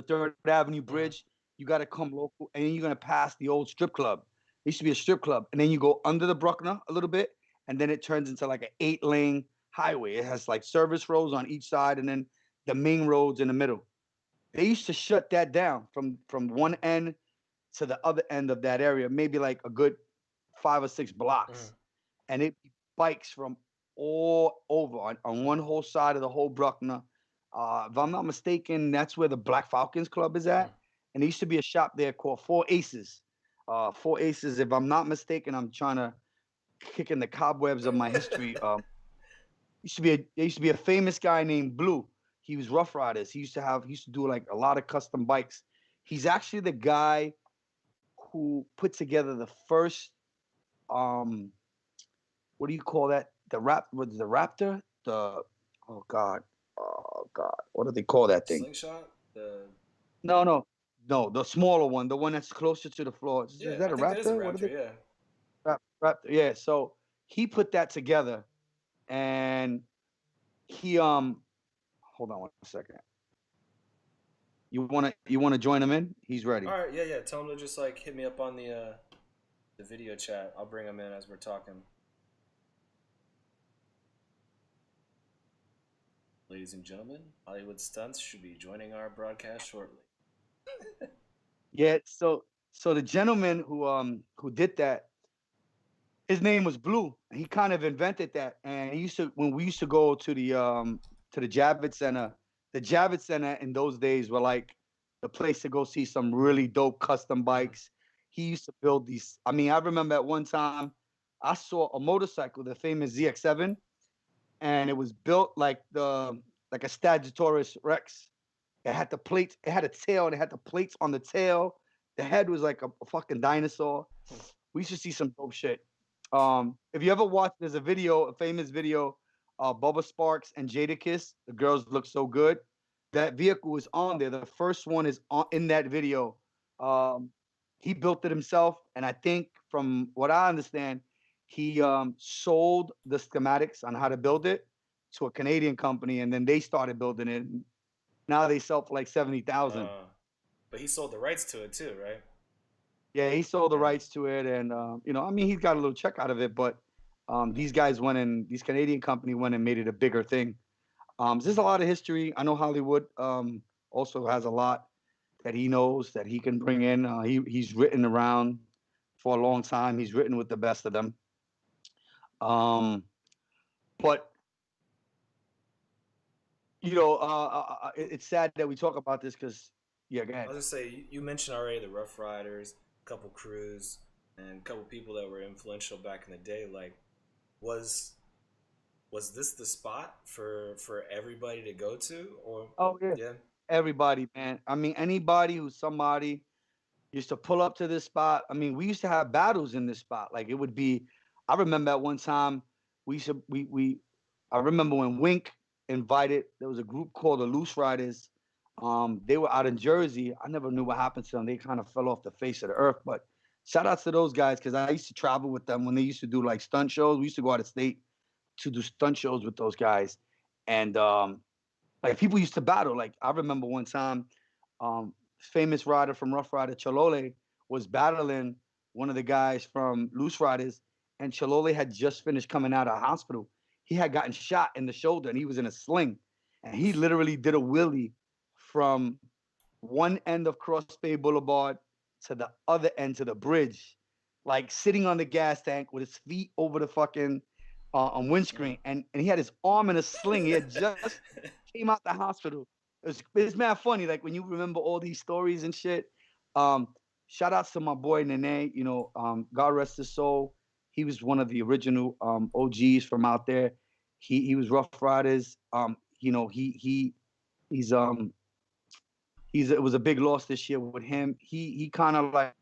Third Avenue Mm. Bridge, you got to come local, and then you're gonna pass the old strip club. There used to be a strip club, and then you go under the Bruckner a little bit, and then it turns into like an 8-lane highway. It has like service roads on each side, and then the main roads in the middle. They used to shut that down from one end to the other end of that area, maybe like a good 5 or 6 blocks, Mm. and it bikes from all over on one whole side of the whole Bruckner. If I'm not mistaken, that's where the Black Falcons Club is Mm. at, and there used to be a shop there called Four Aces. Four Aces, if I'm not mistaken, I'm trying to kick in the cobwebs of my history. There used to be a famous guy named Blue. He was Rough Riders. He used to do like a lot of custom bikes. He's actually the guy who put together the first um what do you call that? Was the Raptor? Oh God. What do they call that thing? Slingshot. The No, no, no, the smaller one, the one that's closer to the floor. Is Yeah, that I a think that is a Raptor? What are Raptor. they? Yeah. Raptor. Yeah. So he put that together, and he hold on one second. You wanna join him in? He's All ready. right. Yeah, yeah. Tell him to just like hit me up on the video chat. I'll bring him in as we're talking. Ladies and gentlemen, Hollywood Stunts should be joining our broadcast shortly. Yeah. So the gentleman who did that, his name was Blue. He kind of invented that, and he used to when we used to go to the Javits Center. The Javits Center in those days were like the place to go see some really dope custom Mm. bikes. He used to build these. I mean, I remember at one time I saw a motorcycle, the famous ZX7, and it was built like like a Sagittarius Rex. It had the plates. It had a tail. And it had the plates on the tail. The head was like a fucking dinosaur. We should see some dope shit. If you ever watch, there's a famous video, Bubba Sparks and Jadakiss. The girls look so good. That vehicle is on there. The first one is in that video. He built it himself, and I think from what I understand, he sold the schematics on how to build it to a Canadian company, and then they started building it. Now they sell for like 70,000. But he sold the rights to it too, right? Yeah, he sold the rights to it, and I mean, he's got a little check out of it. But these guys went and these Canadian company went and made it a bigger thing. There's a lot of history. I know Hollywood also has a lot that he knows that he can bring in. He's written around for a long time. He's written with the best of them. But it's sad that we talk about this because, yeah, go ahead. I was gonna say you mentioned already the Rough Riders, a couple crews, and a couple people that were influential back in the day. Like, was this the spot for everybody to go to? Or yeah, everybody, man. I mean, anybody who's somebody used to pull up to this spot. I mean, we used to have battles in this spot. Like it would be. I remember at one time I remember when Wink invited. There was a group called the Loose Riders. They were out in Jersey. I never knew what happened to them. They kind of fell off the face of the earth. But shout out to those guys because I used to travel with them when they used to do like stunt shows. We used to go out of state to do stunt shows with those guys, and like people used to battle. Like I remember one time, famous rider from Rough Rider Chalole was battling one of the guys from Loose Riders, and Chalole had just finished coming out of hospital. He had gotten shot in the shoulder, and he was in a sling, and he literally did a wheelie from one end of Cross Bay Boulevard to the other end to the bridge, like sitting on the gas tank with his feet over the fucking windscreen, and he had his arm in a sling. He had just came out the hospital. It's mad funny, like when you remember all these stories and shit. Shout outs to my boy Nene. God rest his soul. He was one of the original OGs from out there. He was Rough Riders. It was a big loss this year with him. He kind of like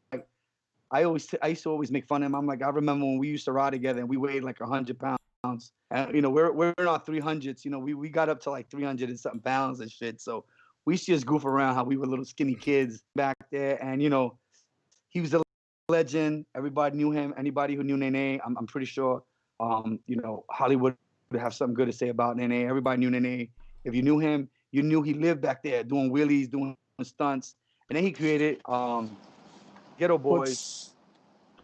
I used to always make fun of him. I'm like, I remember when we used to ride together and we weighed like 100 pounds. And we're in our 300s. We got up to like 300 and something pounds and shit. So we used to just goof around how we were little skinny kids back there. And he was a legend. Everybody knew him. Anybody who knew Nene, I'm pretty sure Hollywood would have something good to say about Nene. Everybody knew Nene. If you knew him, you knew he lived back there doing wheelies, doing stunts. And then he created Ghetto Boys.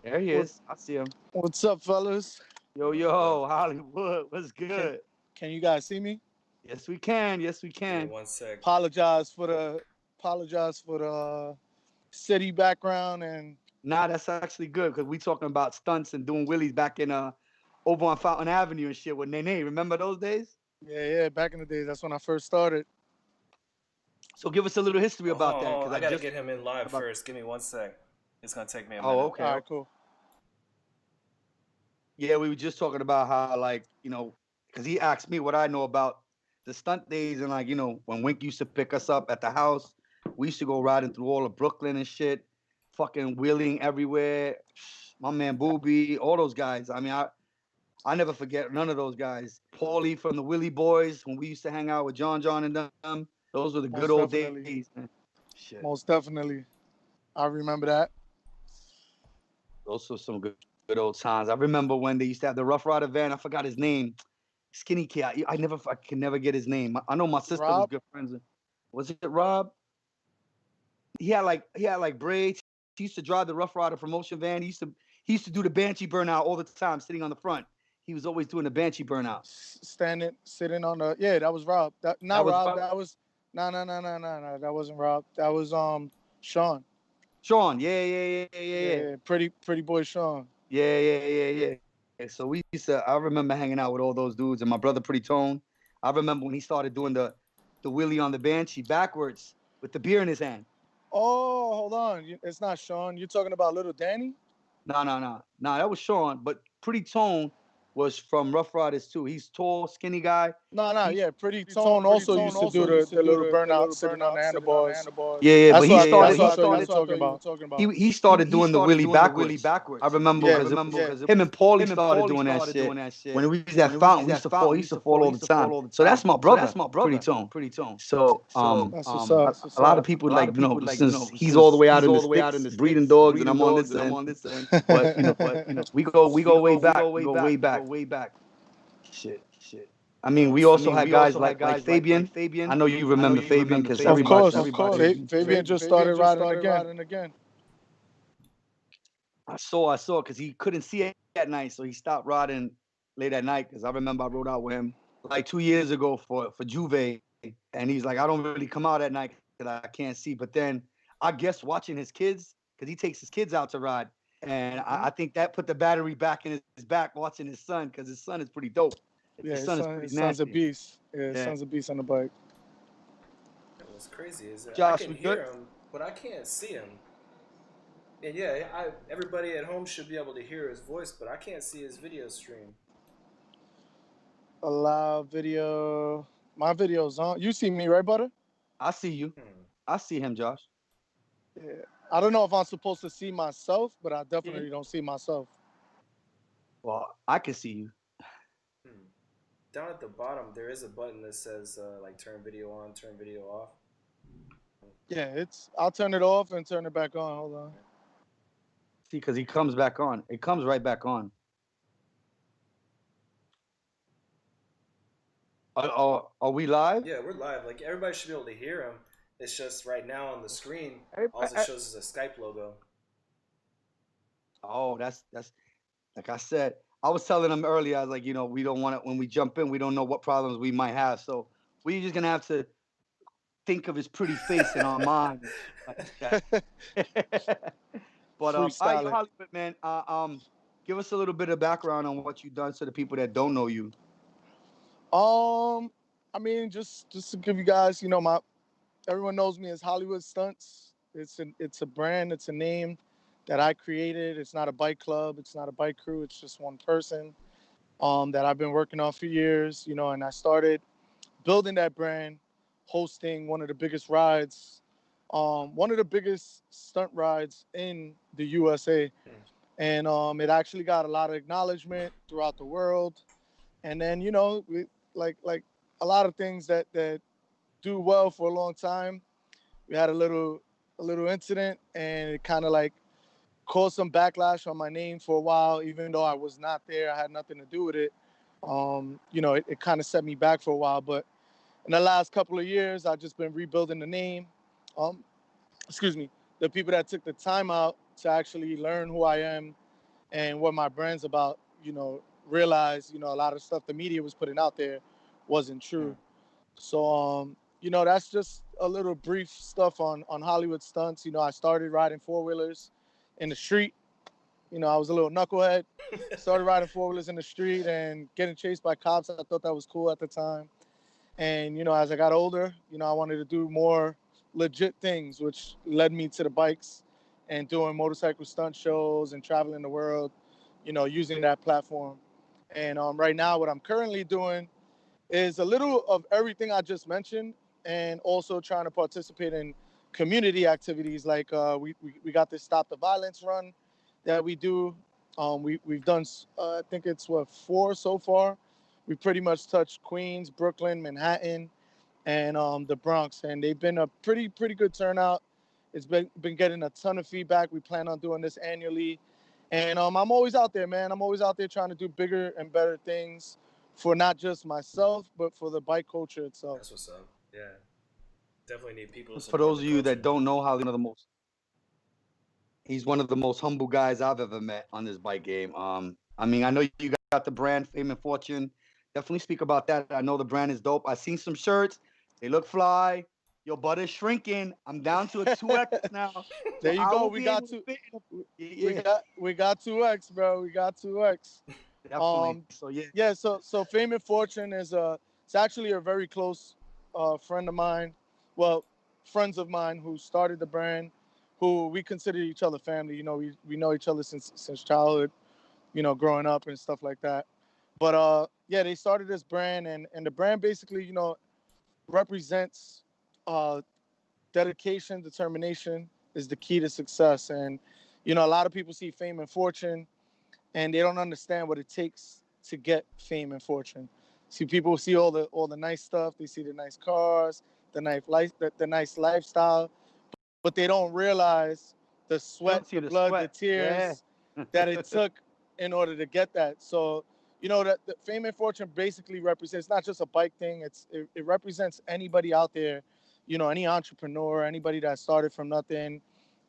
There he is. I see him. What's up, fellas? Yo, Hollywood. What's good? Can you guys see me? Yes, we can. Yeah, 1 sec. Apologize for the city background and. Nah, that's actually good because we talking about stunts and doing wheelies back in over on Fountain Avenue and shit with Nene. Remember those days? Yeah. Back in the days, that's when I first started. So give us a little history about that. I gotta get him in live first. Give me 1 sec. It's gonna take me a minute. Oh, okay. All right, cool. Yeah, we were just talking about how, like, because he asked me what I know about the stunt days, and like, when Wink used to pick us up at the house, we used to go riding through all of Brooklyn and shit, fucking wheeling everywhere. My man Booby, all those guys. I mean, I never forget none of those guys. Paulie from the Willie Boys, when we used to hang out with John and them. Those were the good old days, man. Shit. Most definitely. I remember that. Those were some good old times. I remember when they used to have the Rough Rider van. I forgot his name. Skinny kid. I can never get his name. I know my sister was good friends with. Was it Rob? He had like braids. He used to drive the Rough Rider promotion van. He used to do the Banshee burnout all the time, sitting on the front. He was always doing the Banshee burnout. Sitting on the that was Rob. That was Rob. No. That wasn't Rob. That was Sean. Sean, yeah. Pretty boy Sean. Yeah. So I remember hanging out with all those dudes and my brother Pretty Tone. I remember when he started doing the wheelie on the Banshee backwards with the beer in his hand. Oh, hold on. It's not Sean. You're talking about Little Danny? No. That was Sean. But Pretty Tone was from Rough Riders too. He's tall, skinny guy. Yeah, Pretty Tone also used to do the little burnout sitting on the handlebars. Yeah, but he started. That's what I thought you were talking about. He started doing the wheelie backwards. I remember because him and Paulie started doing that shit. When we was at Fountain, we used to fall. He used to fall all the time. So that's my brother, Pretty Tone. So That's what's up. a lot of people like, you know, since he's all the way out in the sticks breeding dogs, and I'm on this end. But we go way back. We go way back. Shit. I mean, we also had guys like Fabian. I know you remember Fabian because everybody. Of course. Fabian just started riding again. I saw because he couldn't see it at night, so he stopped riding late at night. Because I remember I rode out with him like 2 years ago for Juve, and he's like, I don't really come out at night because I can't see. But then I guess watching his kids, because he takes his kids out to ride, and I think that put the battery back in his back watching his son, because his son is pretty dope. Yeah, his son's a beast. Yeah, his son's a beast on the bike. What's crazy is that Josh, I can hear him, but I can't see him. And yeah, everybody at home should be able to hear his voice, but I can't see his video stream. Allow video. My video's on. You see me, right, Butter? I see you. I see him, Josh. Yeah. I don't know if I'm supposed to see myself, but I definitely don't see myself. Well, I can see you. Down at the bottom, there is a button that says like turn video on, turn video off. Yeah, I'll turn it off and turn it back on. Hold on. See, because he comes back on. It comes right back on. Are we live? Yeah, we're live. Like, everybody should be able to hear him. It's just right now on the screen, all it shows is a Skype logo. Oh, that's like I said. I was telling him earlier, I was like, you know, we don't want to, when we jump in, we don't know what problems we might have. So we're just going to have to think of his pretty face in our mind. But Hollywood, man, give us a little bit of background on what you've done to the people that don't know you. I mean, just to give you guys, you know, everyone knows me as Hollywood Stuntz. It's a brand, it's a name that I created. It's not a bike club, it's not a bike crew, it's just one person that I've been working on for years, you know, and I started building that brand, hosting one of the biggest rides, one of the biggest stunt rides in the USA. And it actually got a lot of acknowledgement throughout the world. And then, you know, like a lot of things that do well for a long time. We had a little incident, and it kind of like caused some backlash on my name for a while, even though I was not there. I had nothing to do with it. You know, it kind of set me back for a while. But in the last couple of years, I've just been rebuilding the name. The people that took the time out to actually learn who I am and what my brand's about, you know, realize, you know, a lot of stuff the media was putting out there wasn't true. So, you know, that's just a little brief stuff on Hollywood Stuntz. You know, I started riding four-wheelers in the street. You know, I was a little knucklehead. Started riding four-wheelers in the street and getting chased by cops. I thought that was cool at the time. And, you know, as I got older, you know, I wanted to do more legit things, which led me to the bikes and doing motorcycle stunt shows and traveling the world, you know, using that platform. And right now, what I'm currently doing is a little of everything I just mentioned, and also trying to participate in community activities. Like we got this Stop the Violence run that we do. We've done, I think it's 4 so far. We pretty much touched Queens, Brooklyn, Manhattan, and the Bronx, and they've been a pretty good turnout. It's been getting a ton of feedback. We plan on doing this annually, and I'm always out there, man. I'm always out there trying to do bigger and better things for not just myself, but for the bike culture itself. That's what's up. Yeah, definitely need people. For those of you that don't know, he's one of the most humble guys I've ever met on this bike game. I mean, I know you got the brand Fame and Fortune. Definitely speak about that. I know the brand is dope. I seen some shirts. They look fly. Your butt is shrinking. I'm down to a 2X now. There you go. We got 2X, bro. We got 2X. Definitely. So Fame and Fortune is it's actually a very close friend of mine. Well, friends of mine who started the brand, who we consider each other family. You know, we know each other since childhood, you know, growing up and stuff like that. But yeah, they started this brand, and the brand basically, represents uh, dedication, determination is the key to success. And a lot of people see fame and fortune, and they don't understand what it takes to get fame and fortune. See, people see all the nice stuff. They see the nice cars, the nice lifestyle, but they don't realize the You sweat, don't see the the blood, the sweat. Yeah. tears that it took in order to get that. So, that the fame and fortune basically represents not just a bike thing. It represents anybody out there, any entrepreneur, anybody that started from nothing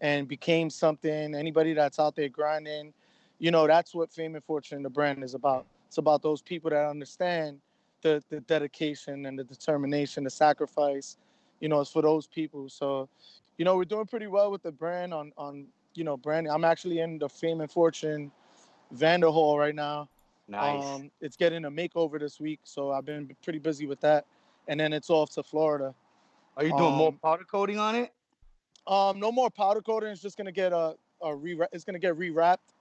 and became something, anybody that's out there grinding. That's what fame and fortune, the brand, is about. It's about those people that understand the dedication and the determination, the sacrifice. It's for those people. So, we're doing pretty well with the brand on branding. I'm actually in the Fame and Fortune Vanderhall right now. Nice. It's getting a makeover this week, so I've been pretty busy with that. And then it's off to Florida. Are you doing more Um, powder coating on it? no more powder coating. It's just gonna get it's gonna get rewrapped,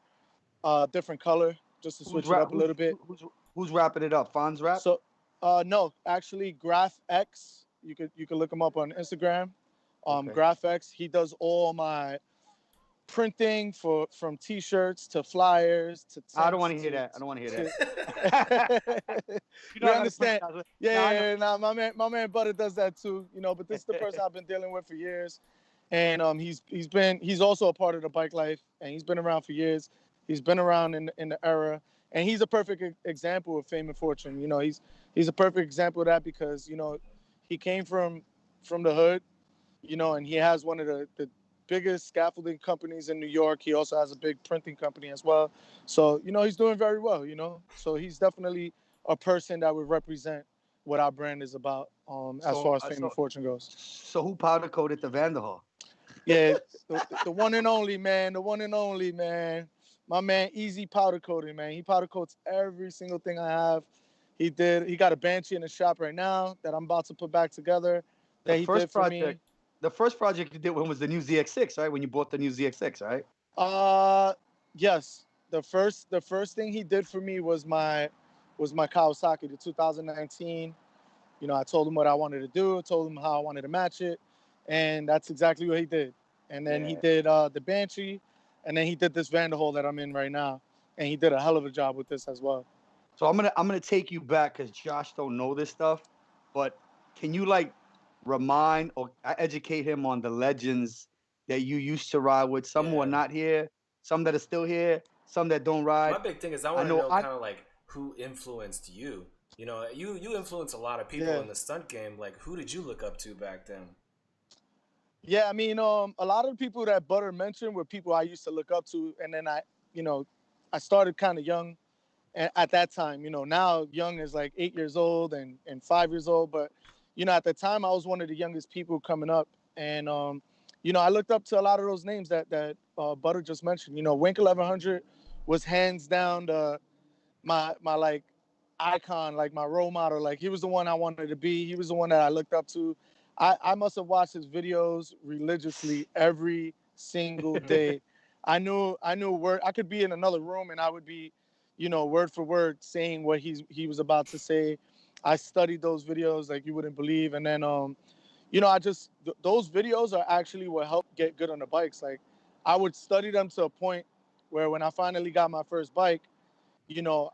different color, just to Who's switch it up a little bit. who's wrapping it up? Fonz Rap? So, no, actually, Graph X. You could look him up on Instagram. Okay. Graph X. He does all my printing from T-shirts to flyers to I don't want tents to hear that. I don't want to hear that. to. You know We I gotta print understand. that. Yeah, Nah, I yeah, know. yeah. Nah, my man Butter does that too. But this is the person I've been dealing with for years, and he's also a part of the bike life, and he's been around for years. He's been around in the era, and he's a perfect example of fame and fortune. He's a perfect example of that because he came from the hood, and he has one of the biggest scaffolding companies in New York. He also has a big printing company as well. So, he's doing very well. So he's definitely a person that would represent what our brand is about, as So, far as fame and fortune goes. so who powder coated the Vanderhall? Yeah, the one and only, man. The one and only, man. My man, Easy Powder Coating, man. He powder coats every single thing I have. He got a Banshee in the shop right now that I'm about to put back together The that he did first for me. project, the first project you did when was the new ZX6, right? When you bought the new ZX6, right? Uh, yes. The first thing he did for me was my Kawasaki, the 2019. I told him what I wanted to do, told him how I wanted to match it, and that's exactly what he did. And then he Yeah. did the Banshee, and then he did this Vanderhall that I'm in right now, and he did a hell of a job with this as well. So I'm gonna take you back because Josh don't know this stuff, but can you like remind or educate him on the legends that you used to ride with? Some who are Yeah. not here, some that are still here, some that don't My ride. big thing is I I want to know know I kind of like who influenced you. You influence a lot of people Yeah. in the stunt game. Like, who did you look up to back then? Yeah, I mean, a lot of the people that Butter mentioned were people I used to look up to, and then I started kind of young at that time. Now young is like 8 years old and 5 years old, but at the time I was one of the youngest people coming up, and I looked up to a lot of those names that Butter just mentioned. Wink 1100 was hands down my like icon, like my role model. Like he was the one I wanted to be. He was the one that I looked up to. I must have watched his videos religiously every single day. I knew word. I could be in another room and I would be, word for word saying what he was about to say. I studied those videos like you wouldn't believe, and then I just those videos are actually what helped get good on the bikes. Like I would study them to a point where when I finally got my first bike,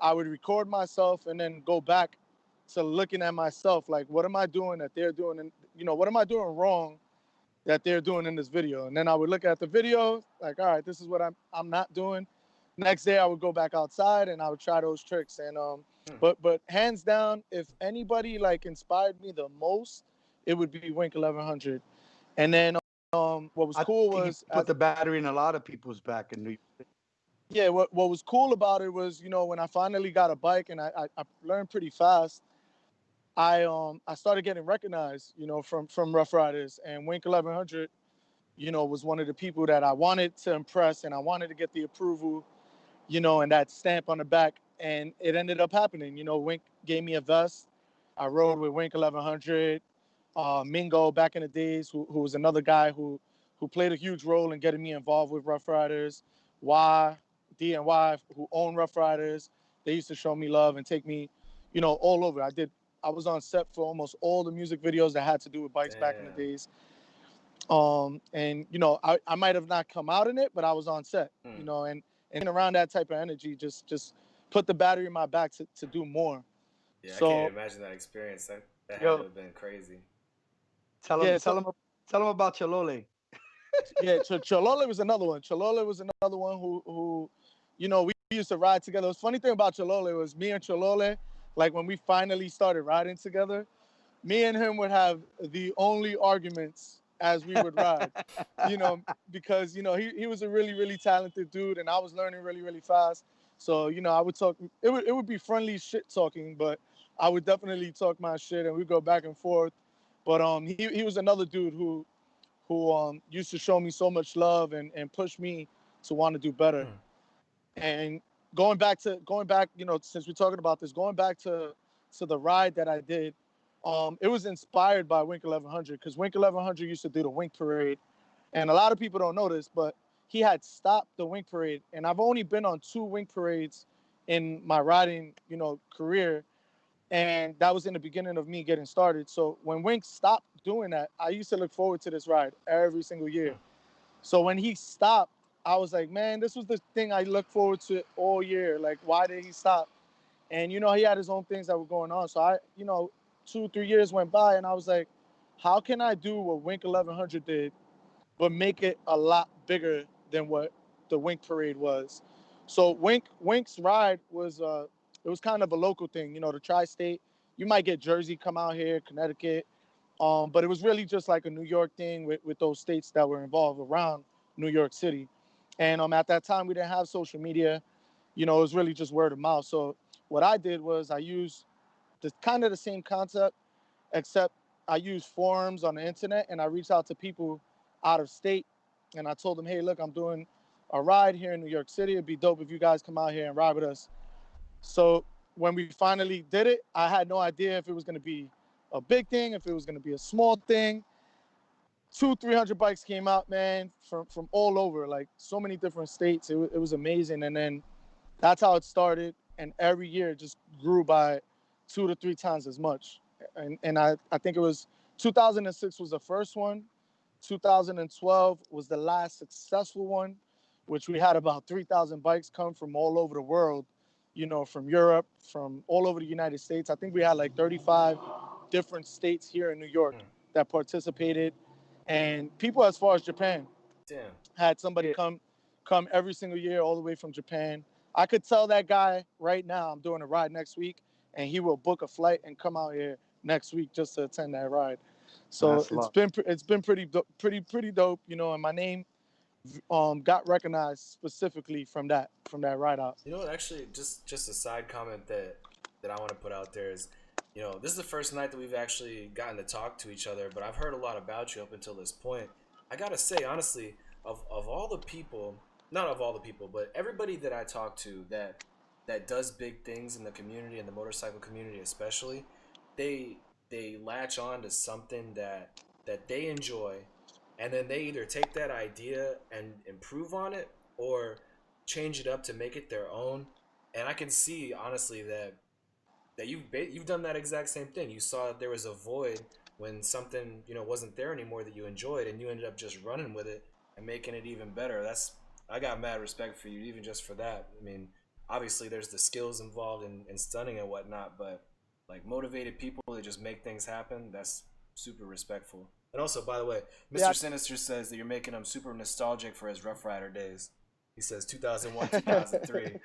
I would record myself and then go back to looking at myself like, what am I doing that they're doing? And, what am I doing wrong that they're doing in this video? And then I would look at the video like, all right, this is what I'm not doing. Next day I would go back outside and I would try those tricks. And Hmm. but hands down, if anybody like inspired me the most, it would be Wink 1100. And then what was I cool think he was put the battery in a lot of people's back in New York. yeah, what was cool about it was, when I finally got a bike and I learned pretty fast, I started getting recognized, from Rough Riders, and Wink 1100, was one of the people that I wanted to impress and I wanted to get the approval, and that stamp on the back, and it ended up happening. Wink gave me a vest. I rode with Wink 1100, Mingo back in the days, who was another guy who played a huge role in getting me involved with Rough Riders. Y, D and Y, who own Rough Riders. they used to show me love and take me, all over. I was on set for almost all the music videos that had to do with bikes back in the Damn. days. And I might have not come out in it, but I was on set, and around that type of energy just put the battery in my back to do more. Yeah, I So can't imagine that experience. That had to Yo, have been crazy. tell him, yeah, tell so him, tell him about Cholole. yeah, Cholole was another one. Cholole was another one who, we used to ride together. The funny thing about Cholole was me and Cholole, like when we finally started riding together, me and him would have the only arguments as we would ride, you know, because, he was a really, really talented dude and I was learning really, really fast. So, I would talk, it would be friendly shit talking, but I would definitely talk my shit and we'd go back and forth. But he was another dude who used to show me so much love and push me to want to do better. Hmm. And going back, since we're talking about this, going back to the ride that I did, it was inspired by Wink 1100 because Wink 1100 used to do the Wink Parade, and a lot of people don't know this, but he had stopped the Wink Parade, and I've only been on 2 Wink Parades in my riding, career, and that was in the beginning of me getting started. So when Wink stopped doing that, I used to look forward to this ride every single year. So when he stopped, I was like, man, this was the thing I looked forward to all year. Like, why did he stop? And he had his own things that were going on. So 2-3 years went by, and I was like, how can I do what Wink 1100 did, but make it a lot bigger than what the Wink Parade was? So Wink's ride was it was kind of a local thing, the tri-state. You might get Jersey come out here, Connecticut, but it was really just like a New York thing with those states that were involved around New York City. And at that time, we didn't have social media. It was really just word of mouth. So what I did was I used the same concept, except I used forums on the internet and I reached out to people out of state and I told them, hey, look, I'm doing a ride here in New York City. It'd be dope if you guys come out here and ride with us. So when we finally did it, I had no idea if it was going to be a big thing, if it was going to be a small thing. 300 bikes came out, man, from all over, like so many different states. It was amazing. And then that's how it started. And every year it just grew by 2 to 3 times as much. And I think it was 2006 was the first one. 2012 was the last successful one, which we had about 3,000 bikes come from all over the world, from Europe, from all over the United States. I think we had like 35 different states here in New York that participated. And people as far as Japan Damn. had somebody come every single year all the way from Japan. I could tell that guy right now I'm doing a ride next week, and he will book a flight and come out here next week just to attend that ride. So it's been pretty dope, and my name got recognized specifically from that ride out. You know what? Actually, just a side comment that I want to put out there is, this is the first night that we've actually gotten to talk to each other, but I've heard a lot about you up until this point. I gotta say, honestly, of all the people, not of all the people, but everybody that I talk to that does big things in the community, in the motorcycle community especially, they latch on to something that they enjoy, and then they either take that idea and improve on it or change it up to make it their own. And I can see honestly that you've done that exact same thing. You saw there was a void when something wasn't there anymore that you enjoyed, and you ended up just running with it and making it even better. I got mad respect for you even just for that. I mean, obviously there's the skills involved in stunning and whatnot, but like motivated people that just make things happen, that's super respectful. And also, by the way, Mr. Yeah. Sinister says that you're making him super nostalgic for his Rough Rider days. He says 2001, 2003.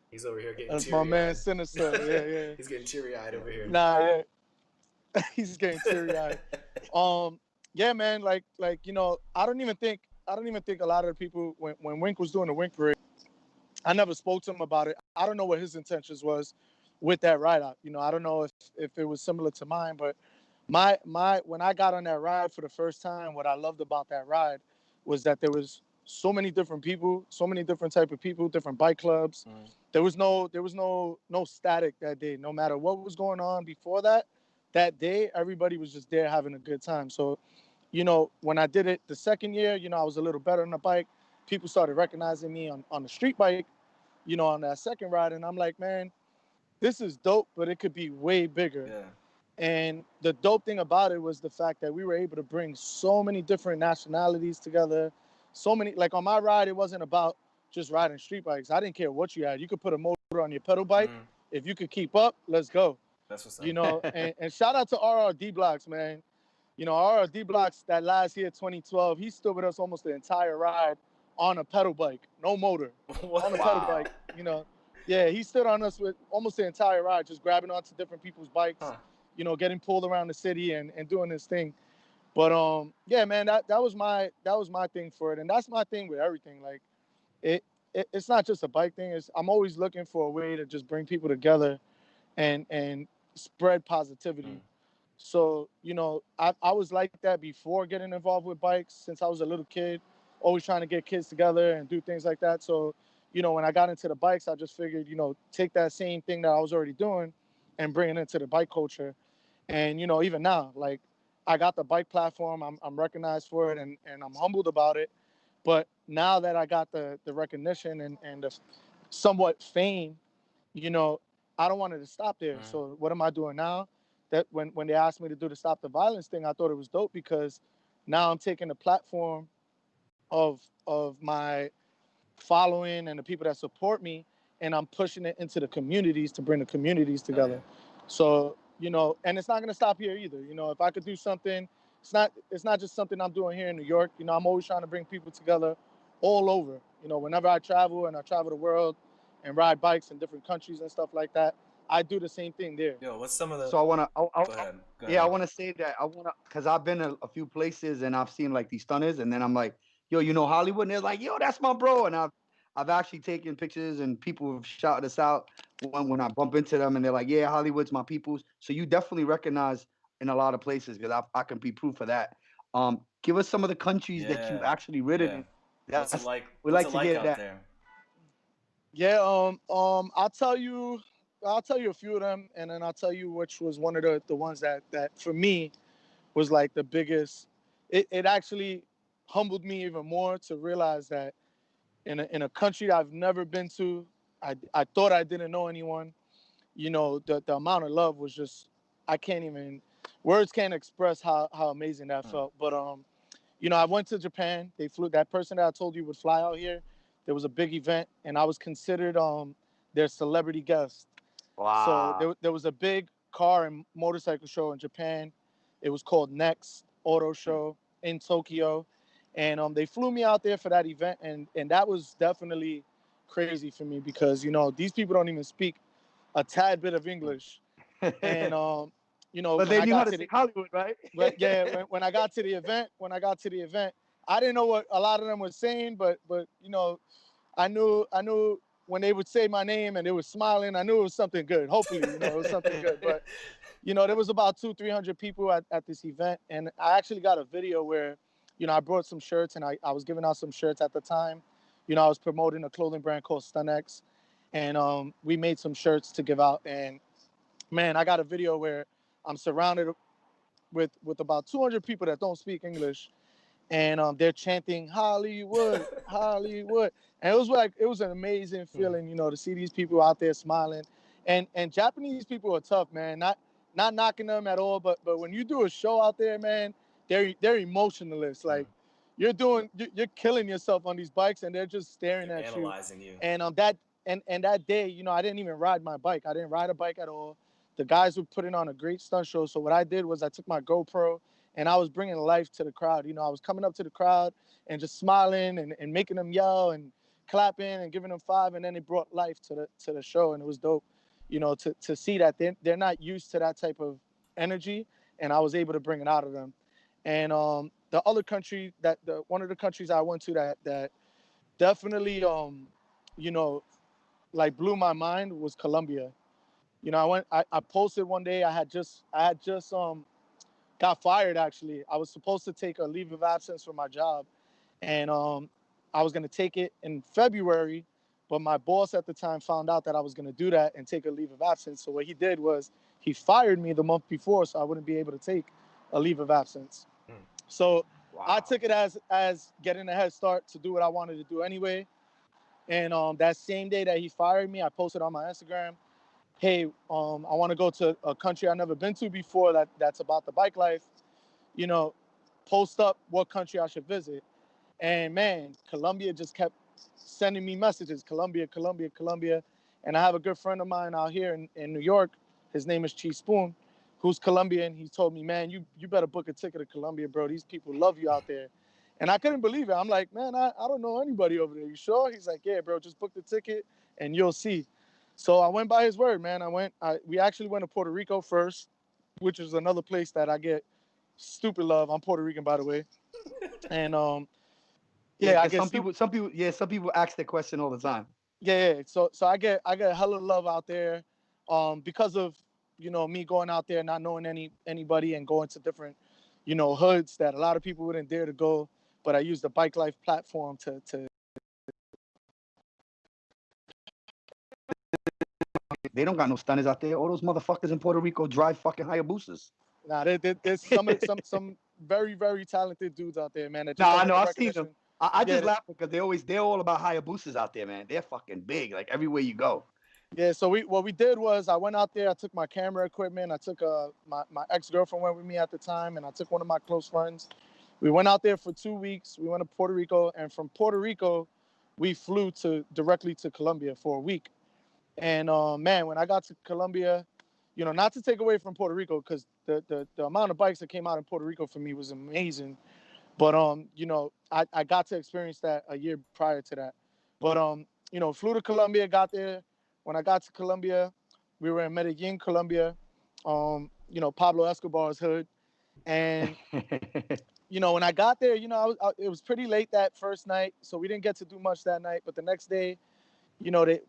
He's over here getting That's teary-eyed. my man, Sinister. Yeah. He's getting teary-eyed over here. Nah, he's getting teary-eyed. Yeah, man. Like I don't even think a lot of the people when Wink was doing the Wink Parade, I never spoke to him about it. I don't know what his intentions was with that ride out. I don't know if it was similar to mine, but my when I got on that ride for the first time, what I loved about that ride was that there was so many different people, so many different type of people, different bike clubs. There was no static that day. No matter what was going on before that day, everybody was just there having a good time. So, when I did it the second year, I was a little better on the bike. People started recognizing me on the street bike, on that second ride. And I'm like, man, this is dope, but it could be way bigger. Yeah. And the dope thing about it was the fact that we were able to bring so many different nationalities together. So many, like on my ride, it wasn't about just riding street bikes. I didn't care what you had. You could put a motor on your pedal bike. Mm, If you could keep up, let's go. that's what's up. You know, and shout out to RRD Blocks, man. You know, RRD Blocks that last year, 2012, he stood with us almost the entire ride on a pedal bike, no motor, on a pedal bike. You know, yeah, he stood on us with almost the entire ride, just grabbing onto different people's bikes. Huh. You know, getting pulled around the city and doing this thing. But yeah, man, that was my thing for it, and that's my thing with everything. Like, it's not just a bike thing. I'm always looking for a way to just bring people together and spread positivity. Mm. So, you know, I was like that before getting involved with bikes since I was a little kid, always trying to get kids together and do things like that. So, you know, when I got into the bikes, I just figured, you know, take that same thing that I was already doing and bring it into the bike culture. And, you know, even now, like, I got the bike platform, I'm recognized for it, and I'm humbled about it. But now that I got the recognition and the somewhat fame, you know, I don't want it to stop there. Mm. So what am I doing now? That when they asked me to do the Stop the Violence thing, I thought it was dope because now I'm taking the platform of my following and the people that support me, and I'm pushing it into the communities to bring the communities together. So, you know, and it's not going to stop here either. You know, if I could do something, it's not just something I'm doing here in New York. You know, I'm always trying to bring people together all over. You know, whenever I travel the world and ride bikes in different countries and stuff like that, I do the same thing there. Yo, what's some of the? So I wanna, Go ahead. Go yeah, I ahead. wanna say that cause I've been a few places and I've seen like these stunners, and then I'm like, yo, you know Hollywood, and they're like, yo, that's my bro, and I've actually taken pictures and people have shouted us out when I bump into them, and they're like, yeah, Hollywood's my peoples. So you definitely recognize in a lot of places because I can be proof of that. Give us some of the countries that you've Yeah. actually ridden Yeah. in. What's it That's like? we What's like it to like hear out that. there? Yeah, I'll tell you a few of them, and then I'll tell you which was one of the ones that for me was like the biggest. It actually humbled me even more to realize that in a country I've never been to, I thought I didn't know anyone. You know, the amount of love was just, I can't even, words can't express how amazing that Mm. felt. But you know, I went to Japan. They flew that person that I told you would fly out here. There was a big event, and I was considered their celebrity guest. So Wow. there was a big car and motorcycle show in Japan. It was called Next Auto Mm. Show in Tokyo, and they flew me out there for that event, and that was definitely crazy for me because you know these people don't even speak a tad bit of Mm. English, and you know But when they I knew how got to to speak the Hollywood, right? but yeah, when I got to the event, I didn't know what a lot of them were saying, but you know, I knew when they would say my name and they were smiling, I knew it was something good. Hopefully, you know, it was something good. But you know, there was about 200-300 people at this event, and I actually got a video where, you know, I brought some shirts and I was giving out some shirts at the time. You know, I was promoting a clothing brand called Stuntz, and we made some shirts to give out. And man, I got a video where I'm surrounded with about 200 people that don't speak English, and they're chanting Hollywood, Hollywood, and it was an amazing Mm. feeling, you know, to see these people out there smiling, and Japanese people are tough, man. Not knocking them at all, but when you do a show out there, man, they're emotionless. Mm. Like you're killing yourself on these bikes, and they're just staring They're at you. analyzing you. And that day, you know, I didn't even ride my bike. I didn't ride a bike at all. The guys were putting on a great stunt show. So what I did was I took my GoPro and I was bringing life to the crowd. You know, I was coming up to the crowd and just smiling and making them yell and clapping and giving them five. And then it brought life to the show, and it was dope. You know, to see that they're not used to that type of energy, and I was able to bring it out of them. And the other country one of the countries I went to that definitely you know, like blew my mind was Colombia. You know, I posted one day. I had just got fired. Actually, I was supposed to take a leave of absence for my job, and I was gonna take it in February, but my boss at the time found out that I was gonna do that and take a leave of absence. So what he did was he fired me the month before, so I wouldn't be able to take a leave of absence. Mm. So I Wow. took it as getting a head start to do what I wanted to do anyway. And that same day that he fired me, I posted on my Instagram, hey, I want to go to a country I've never been to before that's about the bike life. You know, post up what country I should visit. And man, Colombia just kept sending me messages. Colombia, Colombia, Colombia. And I have a good friend of mine out here in New York. His name is Chief Spoon, who's Colombian. He told me, man, you better book a ticket to Colombia, bro. These people love you out there. And I couldn't believe it. I'm like, man, I don't know anybody over there. You sure? He's like, yeah, bro, just book the ticket and you'll see. So I went by his word, man. We actually went to Puerto Rico first, which is another place that I get stupid love. I'm Puerto Rican, by the way. And Yeah, I because guess some people ask that question all the time. yeah. So I get hella love out there, because of me going out there not knowing anybody and going to different, hoods that a lot of people wouldn't dare to go. But I used the Bike Life platform to. They don't got no stunners out there. All those motherfuckers in Puerto Rico drive fucking Hayabusas. Nah, there's some very very talented dudes out there, man. That just Nah, I don't know. get the I've seen them. recognition. I Yeah, just laugh because they're all about Hayabusas out there, man. They're fucking big, like everywhere you go. yeah. So what we did was I went out there. I took my camera equipment. I took my ex-girlfriend went with me at the time, and I took one of my close friends. We went out there for 2 weeks. We went to Puerto Rico, and from Puerto Rico, we flew directly to Colombia for a week. And man, when I got to Colombia, not to take away from Puerto Rico, because the amount of bikes that came out in Puerto Rico for me was amazing. But I got to experience that a year prior to that. But flew to Colombia, got there. When I got to Colombia, we were in Medellin, Colombia. Pablo Escobar's hood. And when I got there, it was pretty late that first night, so we didn't get to do much that night. But the next day,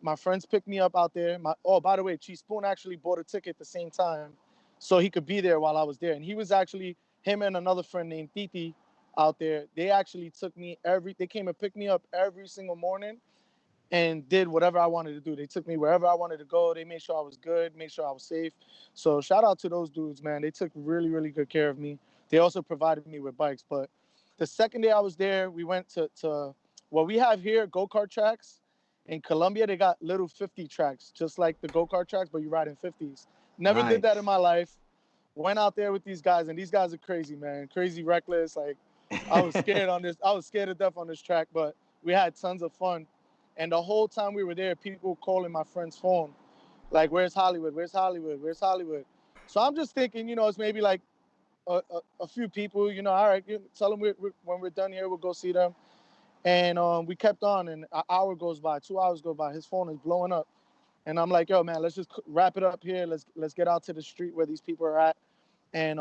my friends picked me up out there. By the way, Chief Spoon actually bought a ticket at the same time, so he could be there while I was there. And he was actually him and another friend named Yeti out there. They actually they came and picked me up every single morning and did whatever I wanted to do. They took me wherever I wanted to go. They made sure I was good, made sure I was safe. So shout out to those dudes, man. They took really, really good care of me. They also provided me with bikes. But the second day I was there, we went to what we have here, go-kart tracks. In Colombia, they got little 50 tracks, just like the go-kart tracks, but you ride in 50s. Never did that in my life. Went out there with these guys, and these guys are crazy, man. Crazy reckless. Like, I was scared I was scared to death on this track, but we had tons of fun. And the whole time we were there, people calling my friend's phone, like, "Where's Hollywood? Where's Hollywood? Where's Hollywood?" So I'm just thinking, it's maybe like a few people. All right, tell them when we're done here, we'll go see them. And we kept on, and an hour goes by, 2 hours go by. His phone is blowing up, and I'm like, "Yo, man, let's just wrap it up here. Let's get out to the street where these people are at, and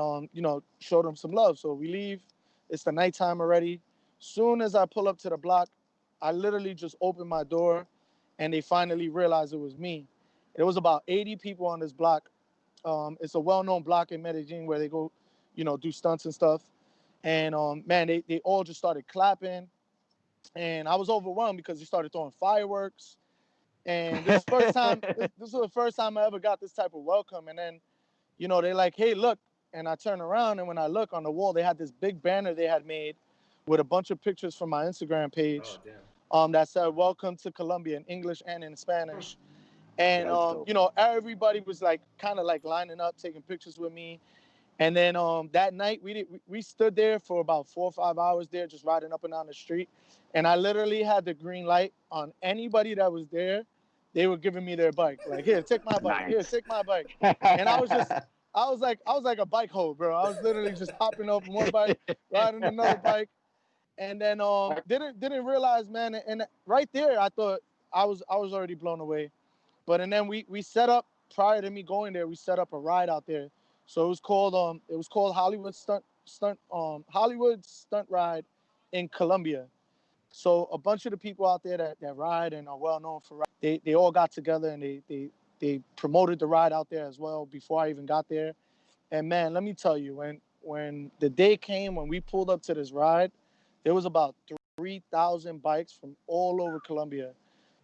show them some love." So we leave. It's the nighttime already. Soon as I pull up to the block, I literally just opened my door, and they finally realized it was me. There was about 80 people on this block. It's a well-known block in Medellin where they go, do stunts and stuff. And man, they all just started clapping, and I was overwhelmed because they started throwing fireworks. And this first time, this was the first time I ever got this type of welcome. And then, they're like, "Hey, look." And I turn around, and when I look on the wall, they had this big banner they had made with a bunch of pictures from my Instagram page, that said "Welcome to Colombia" in English and in Spanish. And everybody was like kind of like lining up, taking pictures with me. And then that night we stood there for about 4 or 5 hours there, just riding up and down the street. And I literally had the green light on anybody that was there. They were giving me their bike, like, "Here, take my bike. Here, take my bike." And I was like a bike hoe, bro. I was literally just hopping up one bike, riding another bike, and then didn't realize, man. And right there, I thought I was already blown away. But and then we set up, prior to me going there, we set up a ride out there. So it was called Hollywood Stunt Ride in Colombia. So a bunch of the people out there that ride and are well known for ride, they all got together, and they promoted the ride out there as well before I even got there. And man, let me tell you, when the day came when we pulled up to this ride, there was about 3,000 bikes from all over Colombia,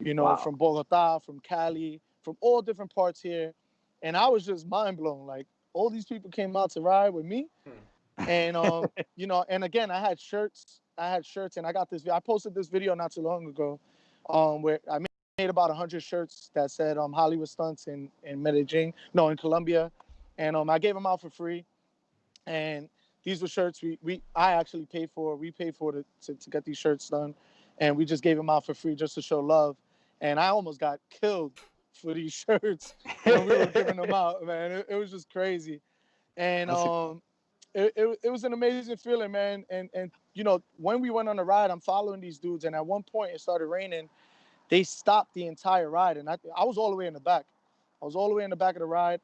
Wow. from Bogota, from Cali, from all different parts here. And I was just mind blown. Like, all these people came out to ride with me. And and again, I had shirts, and I got this. I posted this video not too long ago, where I made about 100 shirts that said Hollywood Stunts in Medellin, no, in Colombia, and I gave them out for free. And these were shirts I actually paid for. We paid for to get these shirts done, and we just gave them out for free just to show love. And I almost got killed for these shirts when we were giving them out, man. It was just crazy. And it was an amazing feeling, man. And you know, when we went on the ride, I'm following these dudes, and at one point it started raining. They stopped the entire ride, and I was all the way in the back. I was all the way in the back of the ride,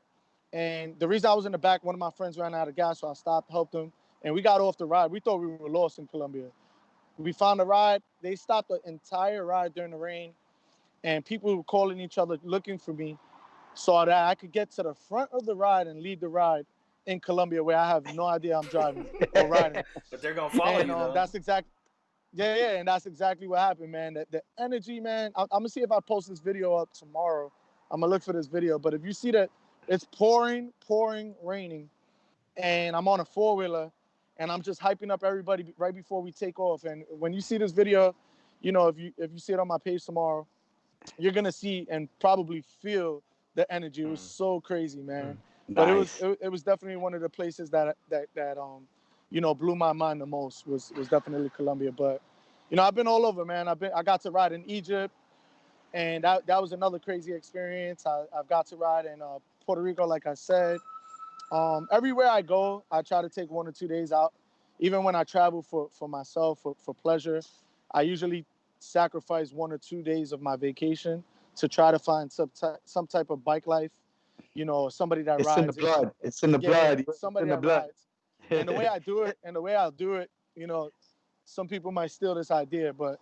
and the reason I was in the back, one of my friends ran out of gas, so I stopped, helped him, and we got off the ride. We thought we were lost in Colombia. We found the ride. They stopped the entire ride during the rain, and people were calling each other looking for me, so that I could get to the front of the ride and lead the ride in Colombia, where I have no idea I'm driving or riding. But they're gonna follow you, though. That's exactly. Yeah, and that's exactly what happened, man. The energy, man. I'm gonna see if I post this video up tomorrow. I'm gonna look for this video. But if you see that it's pouring, raining, and I'm on a 4-wheeler, and I'm just hyping up everybody right before we take off. And when you see this video, you know, if you see it on my page tomorrow, you're gonna see and probably feel the energy. It was so crazy, man. But it was definitely one of the places that you know, blew my mind the most was definitely Colombia. But you know, I've been all over, man. I got to ride in Egypt, and that was another crazy experience. I've got to ride in Puerto Rico, like I said. Everywhere I go, I try to take 1 or 2 days out. Even when I travel for myself, for pleasure, I usually sacrifice 1 or 2 days of my vacation to try to find some type of bike life. You know, somebody that rides. It's in the blood. It's in the blood. Somebody that rides. And the way I do it, you know, some people might steal this idea, but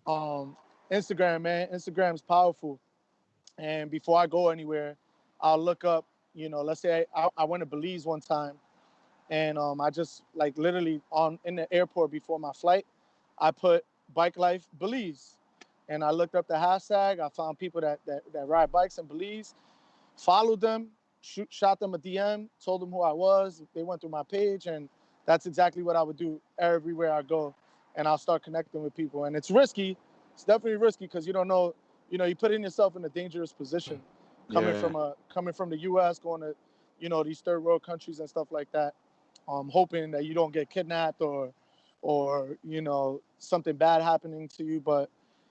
Instagram, man, Instagram's powerful. And before I go anywhere, I'll look up, you know, let's say I went to Belize one time, and I just like literally in the airport before my flight, I put Bike Life Belize, and I looked up the hashtag. I found people that ride bikes in Belize, followed them, shot them a DM, told them who I was. They went through my page, and that's exactly what I would do everywhere I go. And I'll start connecting with people. And it's risky. It's definitely risky because you don't know, you know, you're putting yourself in a dangerous position coming from the US, going to, you know, these third world countries and stuff like that. Hoping that you don't get kidnapped or, you know, something bad happening to you. But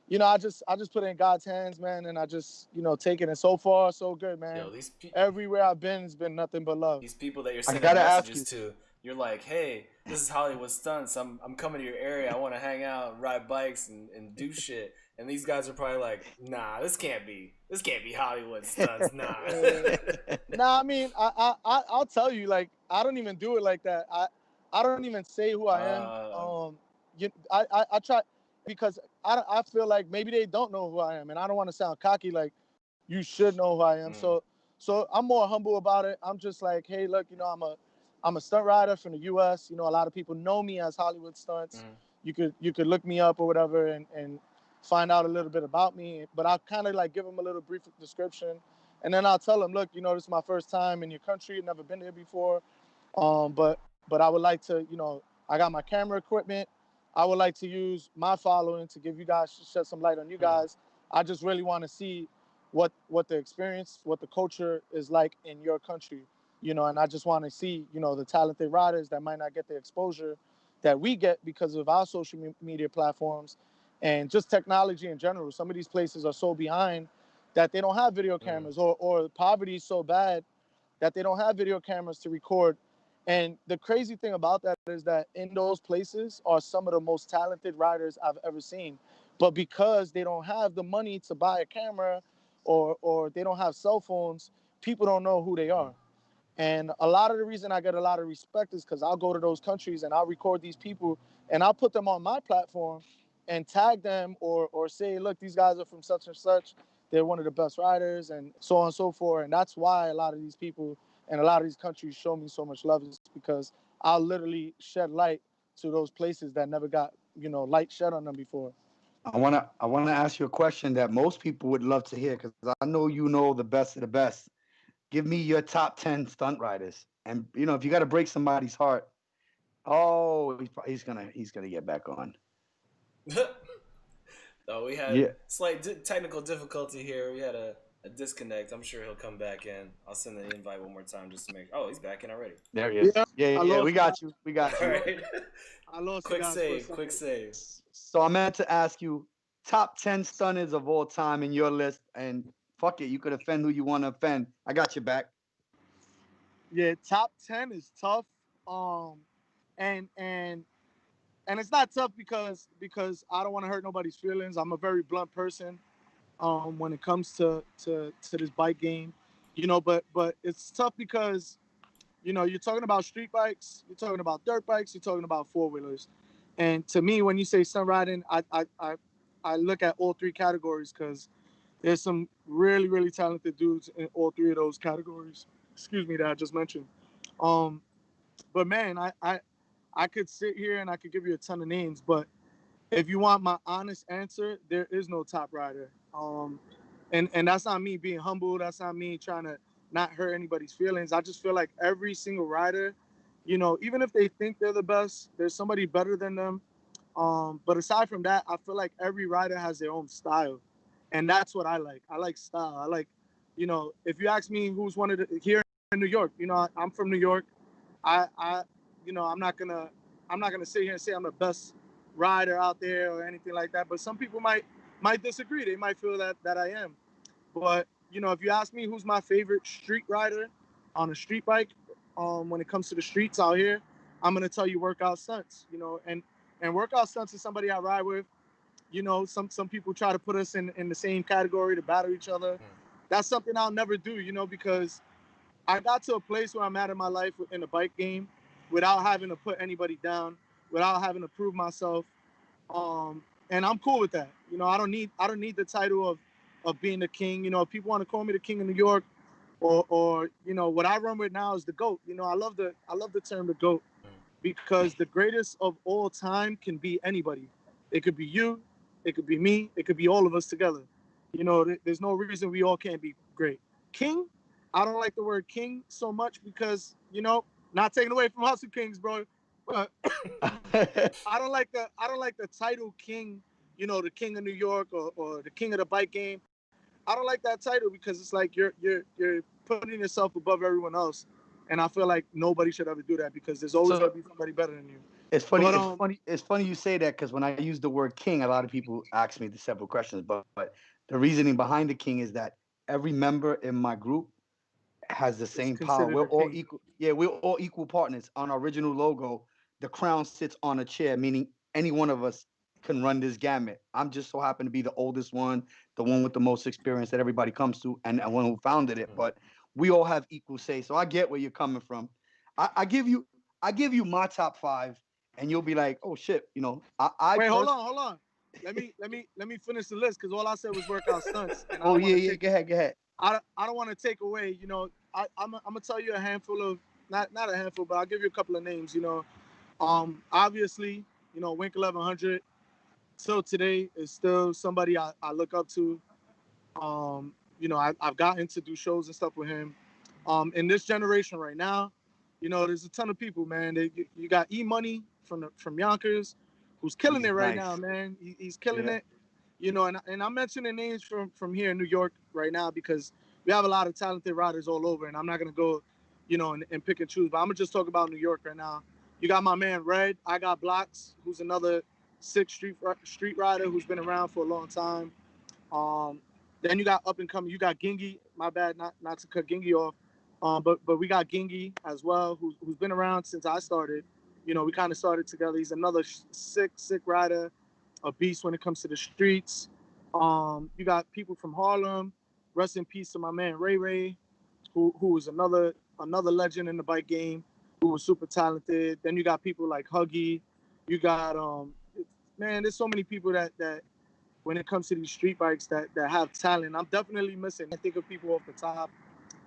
you know, I just put it in God's hands, man, and I just, you know, take it. And so far, so good, man. Yo, everywhere I've been, it's been nothing but love. These people that you're sending messages to, you're like, hey, this is Hollywood Stunts. I'm coming to your area. I want to hang out, ride bikes, and do shit. And these guys are probably like, nah, this can't be Hollywood Stunts. Nah. Nah, I mean, I'll tell you, like, I don't even do it like that. I don't even say who I am. I try, because I feel like maybe they don't know who I am, and I don't want to sound cocky, like you should know who I am. So I'm more humble about it. I'm just like, hey, look, you know, I'm a stunt rider from the US. You know, a lot of people know me as Hollywood Stunts. You could look me up or whatever and find out a little bit about me. But I'll kind of like give them a little brief description, and then I'll tell them, look, you know, this is my first time in your country. Never been here before. But I would like to, you know, I got my camera equipment. I would like to use my following to give you guys, shed some light on you guys. I just really want to see what the experience, what the culture is like in your country, you know, and I just want to see, you know, the talented riders that might not get the exposure that we get because of our social media platforms and just technology in general. Some of these places are so behind that they don't have video cameras, or poverty is so bad that they don't have video cameras to record. And the crazy thing about that is that in those places are some of the most talented riders I've ever seen. But because they don't have the money to buy a camera or they don't have cell phones, people don't know who they are. And a lot of the reason I get a lot of respect is because I'll go to those countries and I'll record these people and I'll put them on my platform and tag them or say, look, these guys are from such and such. They're one of the best riders and so on and so forth. And that's why a lot of these people and a lot of these countries show me so much love, is because I'll literally shed light to those places that never got, you know, light shed on them before. I wanna ask you a question that most people would love to hear, because I know you know the best of the best. Give me your top 10 stunt riders, and you know, if you got to break somebody's heart, he's gonna get back on. Oh, we had Yeah, slight technical difficulty here. We had a disconnect. I'm sure he'll come back in. I'll send the invite one more time just to make. Oh, he's back in already. there he is. Yeah, Yeah, I yeah, we lost you guys. got you. We got All you. right. I lost you Quick guys for a save. Quick second. save. So I meant to ask you top 10 stunners of all time in your list, and fuck it, you could offend who you want to offend. I got your back. Yeah, top 10 is tough. Um, and it's not tough because I don't want to hurt nobody's feelings. I'm a very blunt person. When it comes to this bike game, but it's tough because you're talking about street bikes, you're talking about dirt bikes, you're talking about four wheelers, and to me, when you say stunt riding, I look at all three categories because there's some really really talented dudes in all three of those categories. Excuse me, that I just mentioned. Um, but man, I could sit here and I could give you a ton of names, but if you want my honest answer, there is no top rider. And that's not me being humble. That's not me trying to not hurt anybody's feelings. I just feel like every single rider, even if they think they're the best, there's somebody better than them. But aside from that, I feel like every rider has their own style, and that's what I like. I like style. I like, if you ask me who's one of the here in New York, I'm from New York. I I'm not gonna sit here and say I'm the best rider out there or anything like that. But some people might disagree. They might feel that I am. But if you ask me who's my favorite street rider on a street bike, when it comes to the streets out here, I'm gonna tell you Workout Stunts. And Workout Stunts is somebody I ride with. Some people try to put us in the same category to battle each other. That's something I'll never do. Because I got to a place where I'm at in my life in the bike game without having to put anybody down, without having to prove myself. And I'm cool with that. I don't need the title of being the king. If people want to call me the king of New York, or what I run with now is the GOAT. I love the term the GOAT because the greatest of all time can be anybody. It could be you, it could be me, it could be all of us together. There's no reason we all can't be great. King, I don't like the word king so much because not taking away from Hustle Kings, bro, but I don't like the title king, the king of New York or the king of the bike game. I don't like that title because it's like you're putting yourself above everyone else, and I feel like nobody should ever do that because there's always gonna So be somebody better than you. it's funny. But It's funny. It's funny you say that because when I use the word king, a lot of people ask me the several questions. But the reasoning behind the king is that every member in my group has the it's same power. considered We're a all king. equal. Yeah, we're all equal partners. On our original logo, the crown sits on a chair, meaning any one of us can run this gamut. I'm just so happen to be the oldest one, the one with the most experience that everybody comes to, and one who founded it. But we all have equal say. So I get where you're coming from. I give you my top five, and you'll be like, oh shit, I Wait, hold personally. on, hold on. Let me finish the list because all I said was Workout Stunts, and I Oh don't want yeah, to yeah. take Go ahead, go ahead. I don't want to take away. I'm gonna tell you a handful of not a handful, but I'll give you a couple of names. Obviously, Wink 1100 till today is still somebody I look up to. I've gotten to do shows and stuff with him. In this generation right now, there's a ton of people, man. You got E Money from Yonkers, who's killing it He's right now, nice. man. He's killing Yeah. it. And I'm mentioning names from here in New York right now because we have a lot of talented riders all over, and I'm not gonna go, and pick and choose. But I'm gonna just talk about New York right now. You got my man Red. I got Blocks, who's another sick street rider who's been around for a long time. Um, then you got up and coming. You got Gingy. My bad, not to cut Gingy off. But we got Gingy as well, who's been around since I started. We kind of started together. He's another sick rider, a beast when it comes to the streets. You got people from Harlem. Rest in peace to my man Ray Ray, who was another legend in the bike game, who was super talented. Then you got people like Huggy. You got man, there's so many people that when it comes to these street bikes that have talent. I'm definitely missing. I think of people off the top.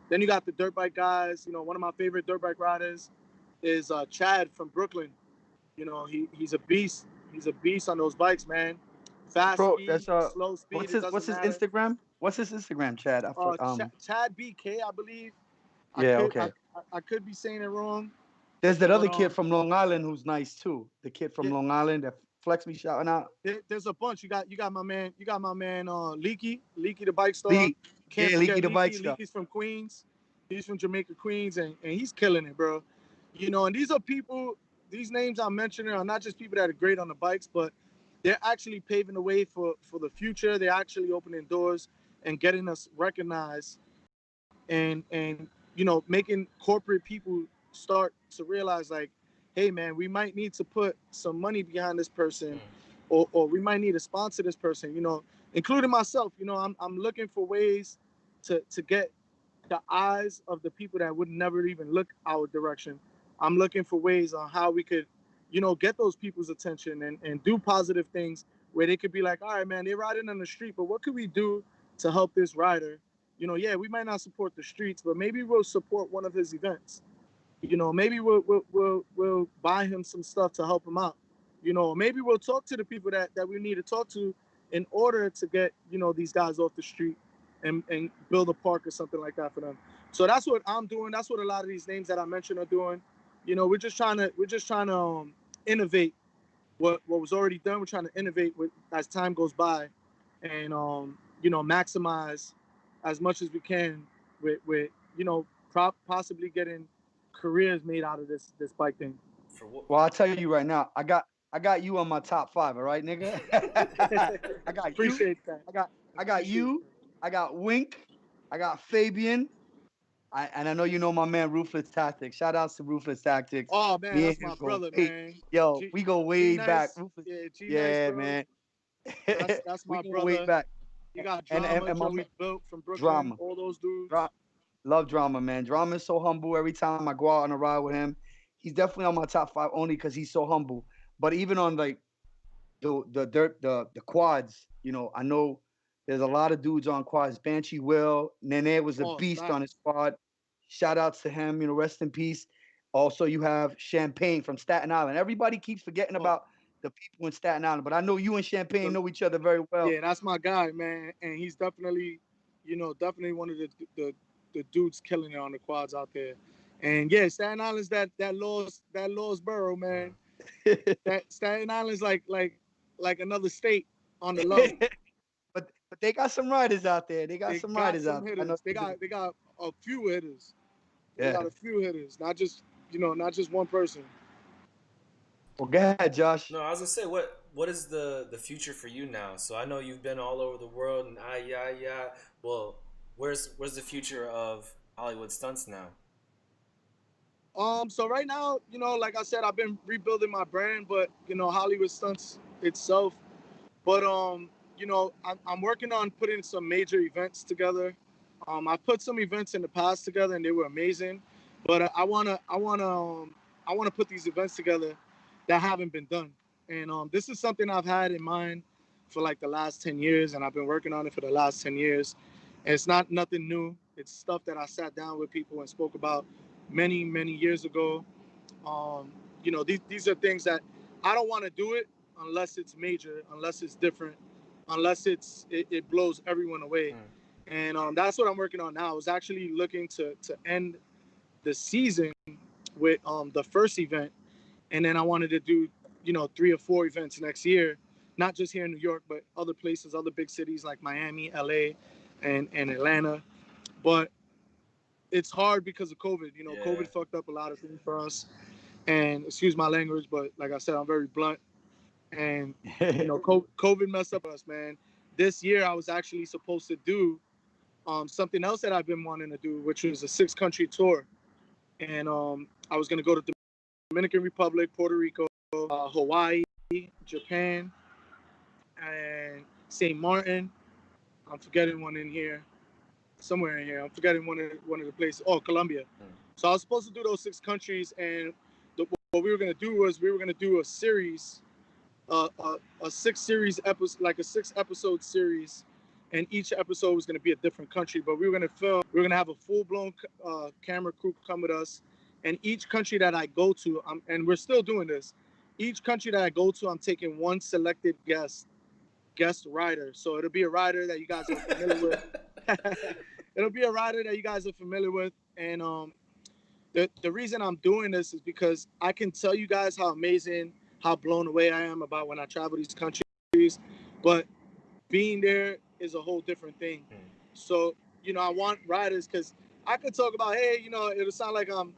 Then you got the dirt bike guys. One of my favorite dirt bike riders is Chad from Brooklyn. He's a beast. He's a beast on those bikes, man. Fast Bro, speed, that's slow speed, it what's doesn't his matter. Instagram? What's his Instagram, Chad? Chad BK, I believe. I Yeah, could I, okay. I could be saying it wrong, There's that but other kid from Long Island who's nice too. The kid from yeah, Long Island that flex me shouting out? There's a bunch. You got my man. Leaky the bike star. Lee. Can't Yeah, forget Leaky the bike star. Leaky's from Queens. He's from Jamaica, Queens, and he's killing it, bro. You know, and these are people. These names I'm mentioning are not just people that are great on the bikes, but they're actually paving the way for the future. They're actually opening doors and getting us recognized, and you know, making corporate people start to realize, like, hey man, we might need to put some money behind this person, or we might need to sponsor this person, you know, including myself. You know, I'm looking for ways to get the eyes of the people that would never even look our direction. I'm looking for ways on how we could, you know, get those people's attention and do positive things where they could be like, all right, man, they're riding on the street, but what could we do to help this rider? You know, yeah, we might not support the streets, but maybe we'll support one of his events. You know, maybe we'll buy him some stuff to help him out. You know, maybe we'll talk to the people that we need to talk to in order to get, you know, these guys off the street and build a park or something like that for them. So that's what I'm doing. That's what a lot of these names that I mentioned are doing. You know, we're just trying to innovate what was already done. We're trying to innovate as time goes by, and you know, maximize as much as we can with you know, possibly getting careers made out of this bike thing. Well, I'll tell you right now, I got you on my top 5, all right, nigga? I got Appreciate you. that. I got you. I got Wink. I got Fabian. And I know you know my man Ruthless Tactics. Shout outs to Ruthless Tactics. Oh man, that's my brother, man. Yo, we go way back. Ruthless, yeah, yeah, bro. man. That's my brother. Way back. You got Drama, and Joey Built from Brooklyn. Drama. All those dudes. Love Drama, man. Drama is so humble. Every time I go out on a ride with him, he's definitely on my top 5 only because he's so humble. But even on like the quads, you know, I know there's a lot of dudes on quads. Banshee Will, Nene was a beast on his quad. Shout outs to him, you know, rest in peace. Also, you have Champagne from Staten Island. Everybody keeps forgetting about the people in Staten Island, but I know you and Champagne know each other very well. Yeah, that's my guy, man, and he's definitely, you know, definitely one of the dudes killing it on the quads out there. And yeah, Staten Island's that lost borough, man. That Staten Island's like another state on the low. But they got some riders out there. They got some riders out there. They got a few hitters. They got a few hitters, not just one person. Well, go ahead, Josh. No, I was gonna say, what is the future for you now? So I know you've been all over the world and yeah. Well, where's the future of Hollywood Stunts now? So right now, you know, like I said, I've been rebuilding my brand, but you know, Hollywood Stunts itself. But you know, I'm working on putting some major events together. I put some events in the past together and they were amazing, but I wanna put these events together that haven't been done. And this is something I've had in mind for like the last 10 years, and I've been working on it for the last 10 years. And it's not nothing new. It's stuff that I sat down with people and spoke about many years ago. You know, these are things that I don't want to do it unless it's major, unless it's different, unless it blows everyone away. And that's what I'm working on now. I was actually looking to end the season with the first event, and then I wanted to do, you know, 3 or 4 events next year, not just here in New York, but other places, other big cities like Miami, LA, and Atlanta. But it's hard because of COVID. You know, COVID fucked up a lot of things for us. And excuse my language, but like I said, I'm very blunt. And you know, COVID messed up us, man. This year, I was actually supposed to do something else that I've been wanting to do, which was a 6-country tour. And I was gonna go to the Dominican Republic, Puerto Rico, Hawaii, Japan, and St. Martin. I'm forgetting one in here, somewhere in here. I'm forgetting one of the places. Oh, Colombia. So I was supposed to do those 6 countries, and what we were gonna do was we were gonna do a series, a 6 episode, like a 6-episode series, and each episode was gonna be a different country. But we were gonna film. We were gonna have a full-blown camera crew come with us, and each country that I go to, and we're still doing this. Each country that I go to, I'm taking one selected guest rider. So it'll be a rider that you guys are familiar with. It'll be a rider that you guys are familiar with, and the reason I'm doing this is because I can tell you guys how amazing, how blown away I am about when I travel these countries. But being there is a whole different thing. So, you know, I want riders, because I could talk about, hey, you know, it'll sound like I'm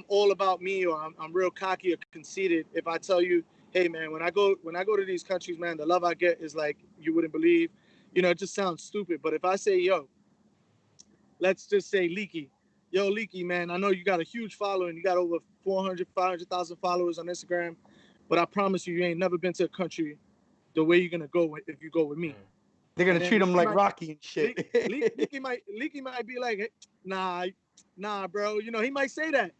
all about me, or I'm real cocky or conceited if I tell you, hey man, when I go to these countries, man, the love I get is like you wouldn't believe. You know, it just sounds stupid. But if I say, yo, let's just say Leaky, yo Leaky, man, I know you got a huge following, you got over 500,000 followers on Instagram, but I promise you, you ain't never been to a country the way you're gonna go if you go with me. They're gonna treat him like Rocky and shit. Leaky might be like, nah, bro. You know, he might say that.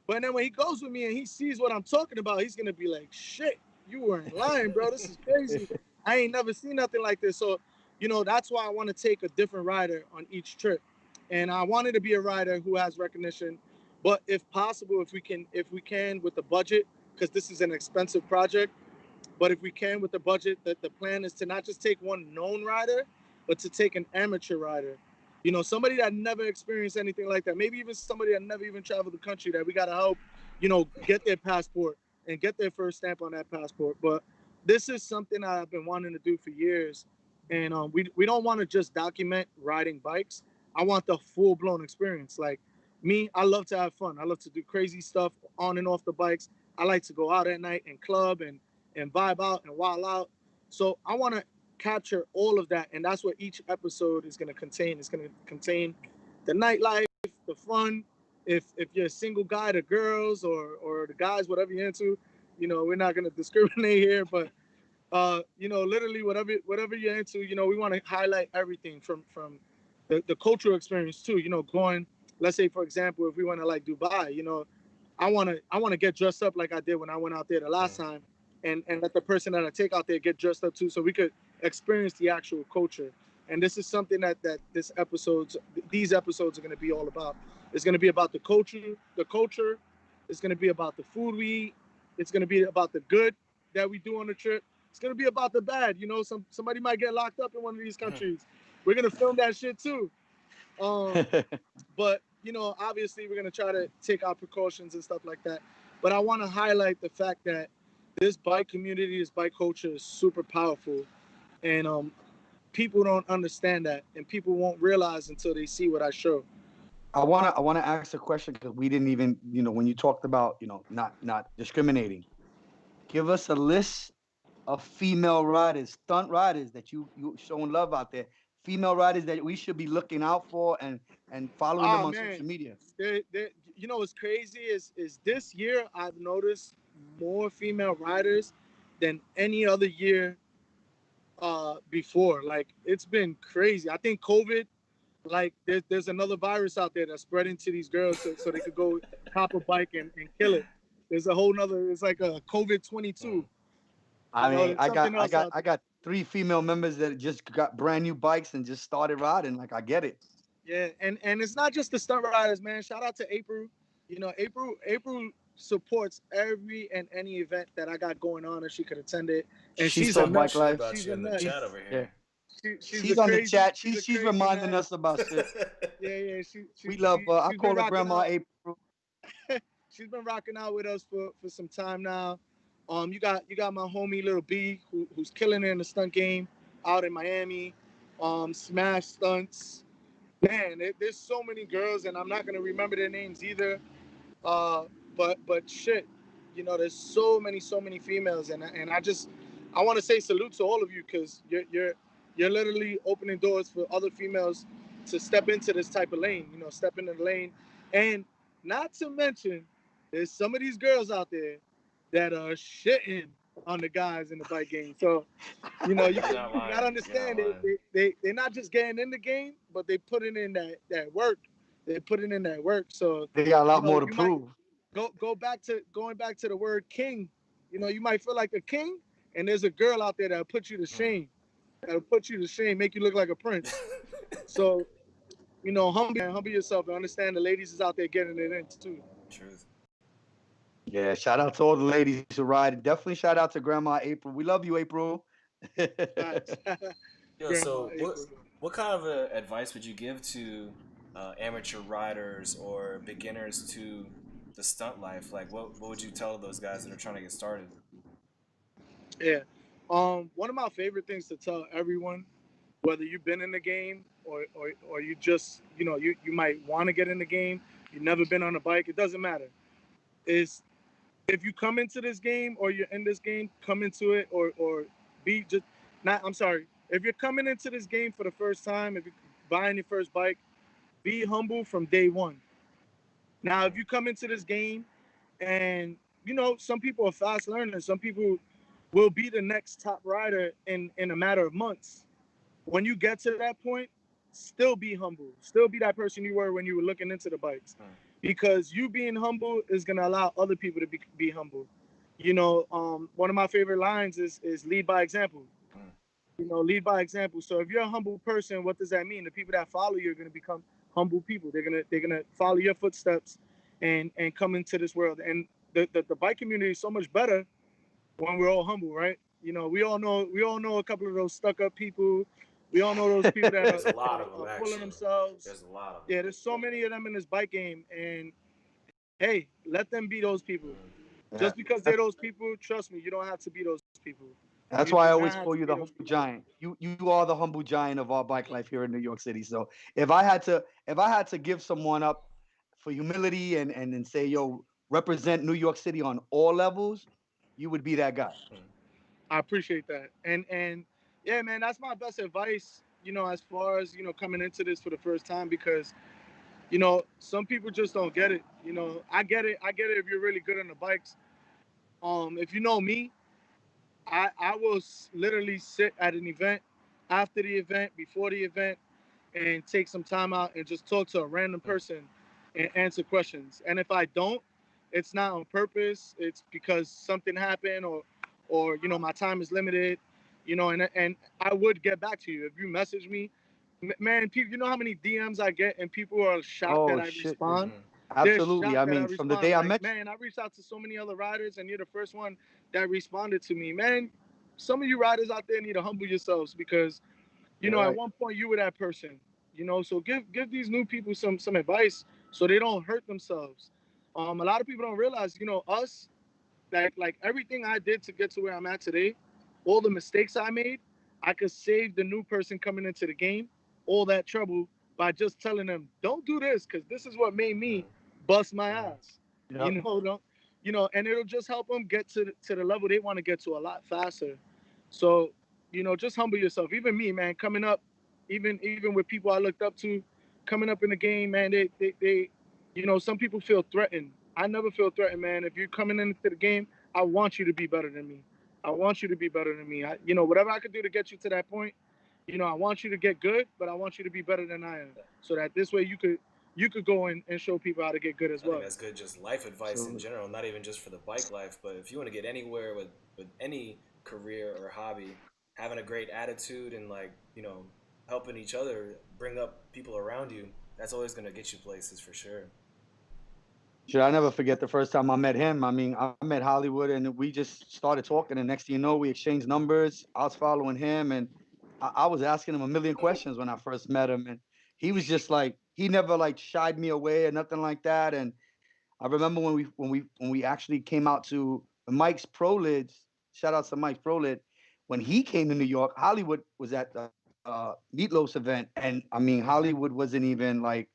But then when he goes with me and he sees what I'm talking about, he's gonna be like, shit, you weren't lying, bro. This is crazy. I ain't never seen nothing like this. So, you know, that's why I want to take a different rider on each trip. And I wanted to be a rider who has recognition. But if possible, if we can with the budget, because this is an expensive project, but if we can with the budget, the plan is to not just take one known rider, but to take an amateur rider. You know, somebody that never experienced anything like that. Maybe even somebody that never even traveled the country that we got to help, you know, get their passport and get their first stamp on that passport. But this is something I've been wanting to do for years. And we don't want to just document riding bikes. I want the full-blown experience. Like me, I love to have fun. I love to do crazy stuff on and off the bikes. I like to go out at night and club and vibe out and wild out. So I want to capture all of that, and that's what each episode is going to contain. It's going to contain the nightlife, the fun. If you're a single guy, the girls or the guys, whatever you're into, you know, we're not going to discriminate here, but you know, literally whatever you're into, you know, we want to highlight everything from the cultural experience too. You know, going, let's say for example, if we went to like Dubai, you know, I want to get dressed up like I did when I went out there the last time, and let the person that I take out there get dressed up too, so we could experience the actual culture. And this is something that these episodes are going to be all about. It's going to be about the culture. It's going to be about the food we eat. It's going to be about the good that we do on the trip. It's going to be about the bad. You know, somebody might get locked up in one of these countries. We're going to film that shit too. But, you know, obviously we're going to try to take our precautions and stuff like that. But I want to highlight the fact that this bike community, this bike culture is super powerful. And people don't understand that, and people won't realize until they see what I show. I wanna ask a question, because we didn't even, you know, when you talked about, you know, not discriminating. Give us a list of female riders, stunt riders that you showing love out there. Female riders that we should be looking out for and following them on social media. You know what's crazy is this year I've noticed more female riders than any other year before. Like, it's been crazy. I think COVID, like there's another virus out there that's spreading to these girls so they could go hop a bike and kill it. There's a whole nother, it's like a COVID-22. I mean, I got 3 female members that just got brand new bikes and just started riding. Like, I get it. Yeah, and it's not just the stunt riders, man. Shout out to April. You know, April supports every and any event that I got going on, and she could attend it. And she's on Bike Life. She's in the chat over here. Yeah. She's on the chat. She's reminding us about shit. Yeah. We love her. I call her Grandma April. She's been rocking out with us for some time now. You got my homie Little B who's killing it in the stunt game out in Miami. Smash Stuntz. Man, there's so many girls, and I'm not gonna remember their names either. But shit, you know, there's so many females, and I want to say salute to all of you, because you're literally opening doors for other females to step into this type of lane. You know, step into the lane, and not to mention, there's some of these girls out there that are shitting on the guys in the bike game. So, you know, you gotta understand they're not just getting in the game, but they putting in that work. They're putting in that work. So they got a lot more to prove. Going back to the word king. You know, you might feel like a king, and there's a girl out there that'll put you to shame. Make you look like a prince. So, you know, humble yourself and understand the ladies is out there getting it in too. Truth. Yeah, shout out to all the ladies who ride. Definitely shout out to Grandma April. We love you, April. Yo, so what kind of advice would you give to amateur riders or beginners to the stunt life? Like, what would you tell those guys that are trying to get started? Yeah. One of my favorite things to tell everyone, whether you've been in the game or you just, you might want to get in the game, you've never been on a bike, it doesn't matter. Is if you come into this game or you're in this game, come into it or be just not. I'm sorry. If you're coming into this game for the first time, if you're buying your first bike, be humble from day one. Now, if you come into this game and some people are fast learners, some people will be the next top rider in a matter of months. When you get to that point, still be humble. Still be that person you were when you were looking into the bikes. Because you being humble is gonna allow other people to be humble. One of my favorite lines is lead by example. Lead by example. So if you're a humble person, what does that mean? The people that follow you are gonna become humble people. They're gonna follow your footsteps and come into this world. And the bike community is so much better when we're all humble, right? We all know a couple of those stuck up people. We all know those people that There's a lot of them, are full of actually. themselves. There's a lot of them. Yeah, there's so many of them in this bike game, and hey, let them be those people. Yeah. Just because they're those people, trust me, you don't have to be those people. That's You why do I not always have call to you be the those humble people. giant. You are the humble giant of our bike life here in New York City. So if I had to give someone up for humility and say, yo, represent New York City on all levels, you would be that guy. I appreciate that. And yeah, man, that's my best advice, as far as, coming into this for the first time because, some people just don't get it. I get it. I get it if you're really good on the bikes. If you know me, I will literally sit at an event, after the event, before the event, and take some time out and just talk to a random person and answer questions. And if I don't, it's not on purpose. It's because something happened or my time is limited. And I would get back to you if you message me. Man, people, you know how many DMs I get and people are shocked that Oh I shit. respond. They're Absolutely. shocked I that I mean, from the respond. day I Like, met you, man, I reached out to so many other riders, and you're the first one that responded to me. Man, some of you riders out there need to humble yourselves because, you're at right. one point you were that person. So give these new people some advice so they don't hurt themselves. A lot of people don't realize, us, like everything I did to get to where I'm at today, all the mistakes I made, I could save the new person coming into the game all that trouble by just telling them, don't do this because this is what made me bust my ass. Yep. Don't, and it'll just help them get to the level they want to get to a lot faster. So, just humble yourself. Even me, man, coming up, even with people I looked up to, coming up in the game, man, they some people feel threatened. I never feel threatened, man. If you're coming into the game, I want you to be better than me. I want you to be better than me. Whatever I could do to get you to that point, I want you to get good, but I want you to be better than I am, so that this way you could go and show people how to get good as I think well. that's good, just life advice in Absolutely. general, not even just for the bike life, but if you want to get anywhere with any career or hobby, having a great attitude and like, helping each other bring up people around you, that's always going to get you places for sure. Should I never forget the first time I met him? I mean, I met Hollywood and we just started talking. And next thing you know, we exchanged numbers. I was following him and I was asking him a million questions when I first met him. And he was just like, he never like shied me away or nothing like that. And I remember when we actually came out to Mike's Pro Lids, shout out to Mike's Pro Lid, when he came to New York, Hollywood was at the Meatloaf's event. And I mean, Hollywood wasn't even like,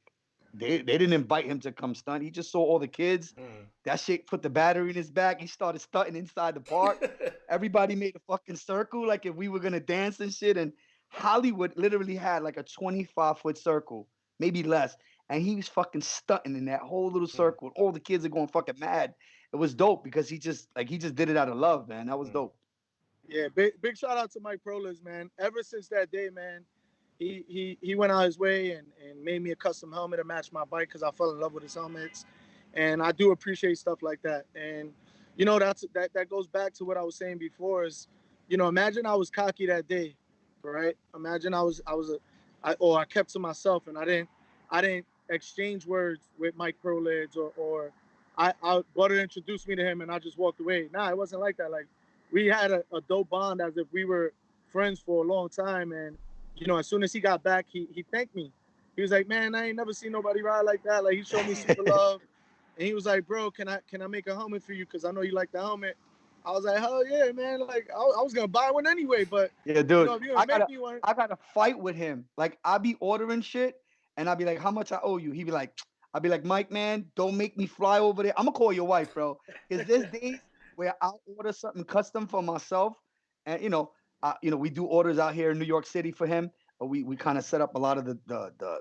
they didn't invite him to come stunt. He just saw all the kids. That shit put the battery in his back. He started stunting inside the park. Everybody made a fucking circle like if we were gonna dance and shit. And Hollywood literally had like a 25-foot circle, maybe less. And he was fucking stunting in that whole little circle. All the kids are going fucking mad. It was dope because he just did it out of love, man. That was dope. Yeah, big shout out to Mike Prolis, man. Ever since that day, man, he went out his way and made me a custom helmet to match my bike because I fell in love with his helmets, and I do appreciate stuff like that. And that goes back to what I was saying before is, imagine I was cocky that day, right? Imagine I kept to myself and I didn't exchange words with Mike Prolids or I Butter introduced me to him and I just walked away. Nah, it wasn't like that. Like we had a dope bond as if we were friends for a long time. And as soon as he got back, he thanked me. He was like, "Man, I ain't never seen nobody ride like that." Like he showed me super love. And he was like, bro, can I make a helmet for you? Because I know you like the helmet. I was like, hell yeah, man. Like, I was going to buy one anyway. But, Yeah, dude, if you're going to make me one. I gotta fight with him. Like, I be ordering shit, and I be like, how much I owe you? He be like, I be like, Mike, man, don't make me fly over there. I'm gonna call your wife, bro. Because there's days where I'll order something custom for myself, and we do orders out here in New York City for him. We kind of set up a lot of the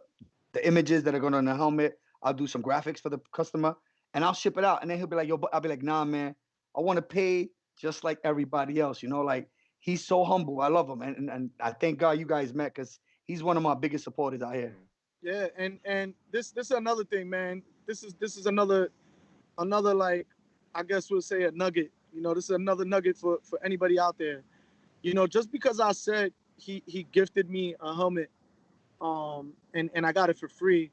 images that are going on the helmet. I'll do some graphics for the customer, and I'll ship it out. And then he'll be like, yo, I'll be like, nah, man, I want to pay just like everybody else. Like, he's so humble. I love him, and I thank God you guys met, because he's one of my biggest supporters out here. Yeah, and this is another thing, man. This is another like, I guess we'll say a nugget. This is another nugget for anybody out there. Just because I said he gifted me a helmet, and I got it for free,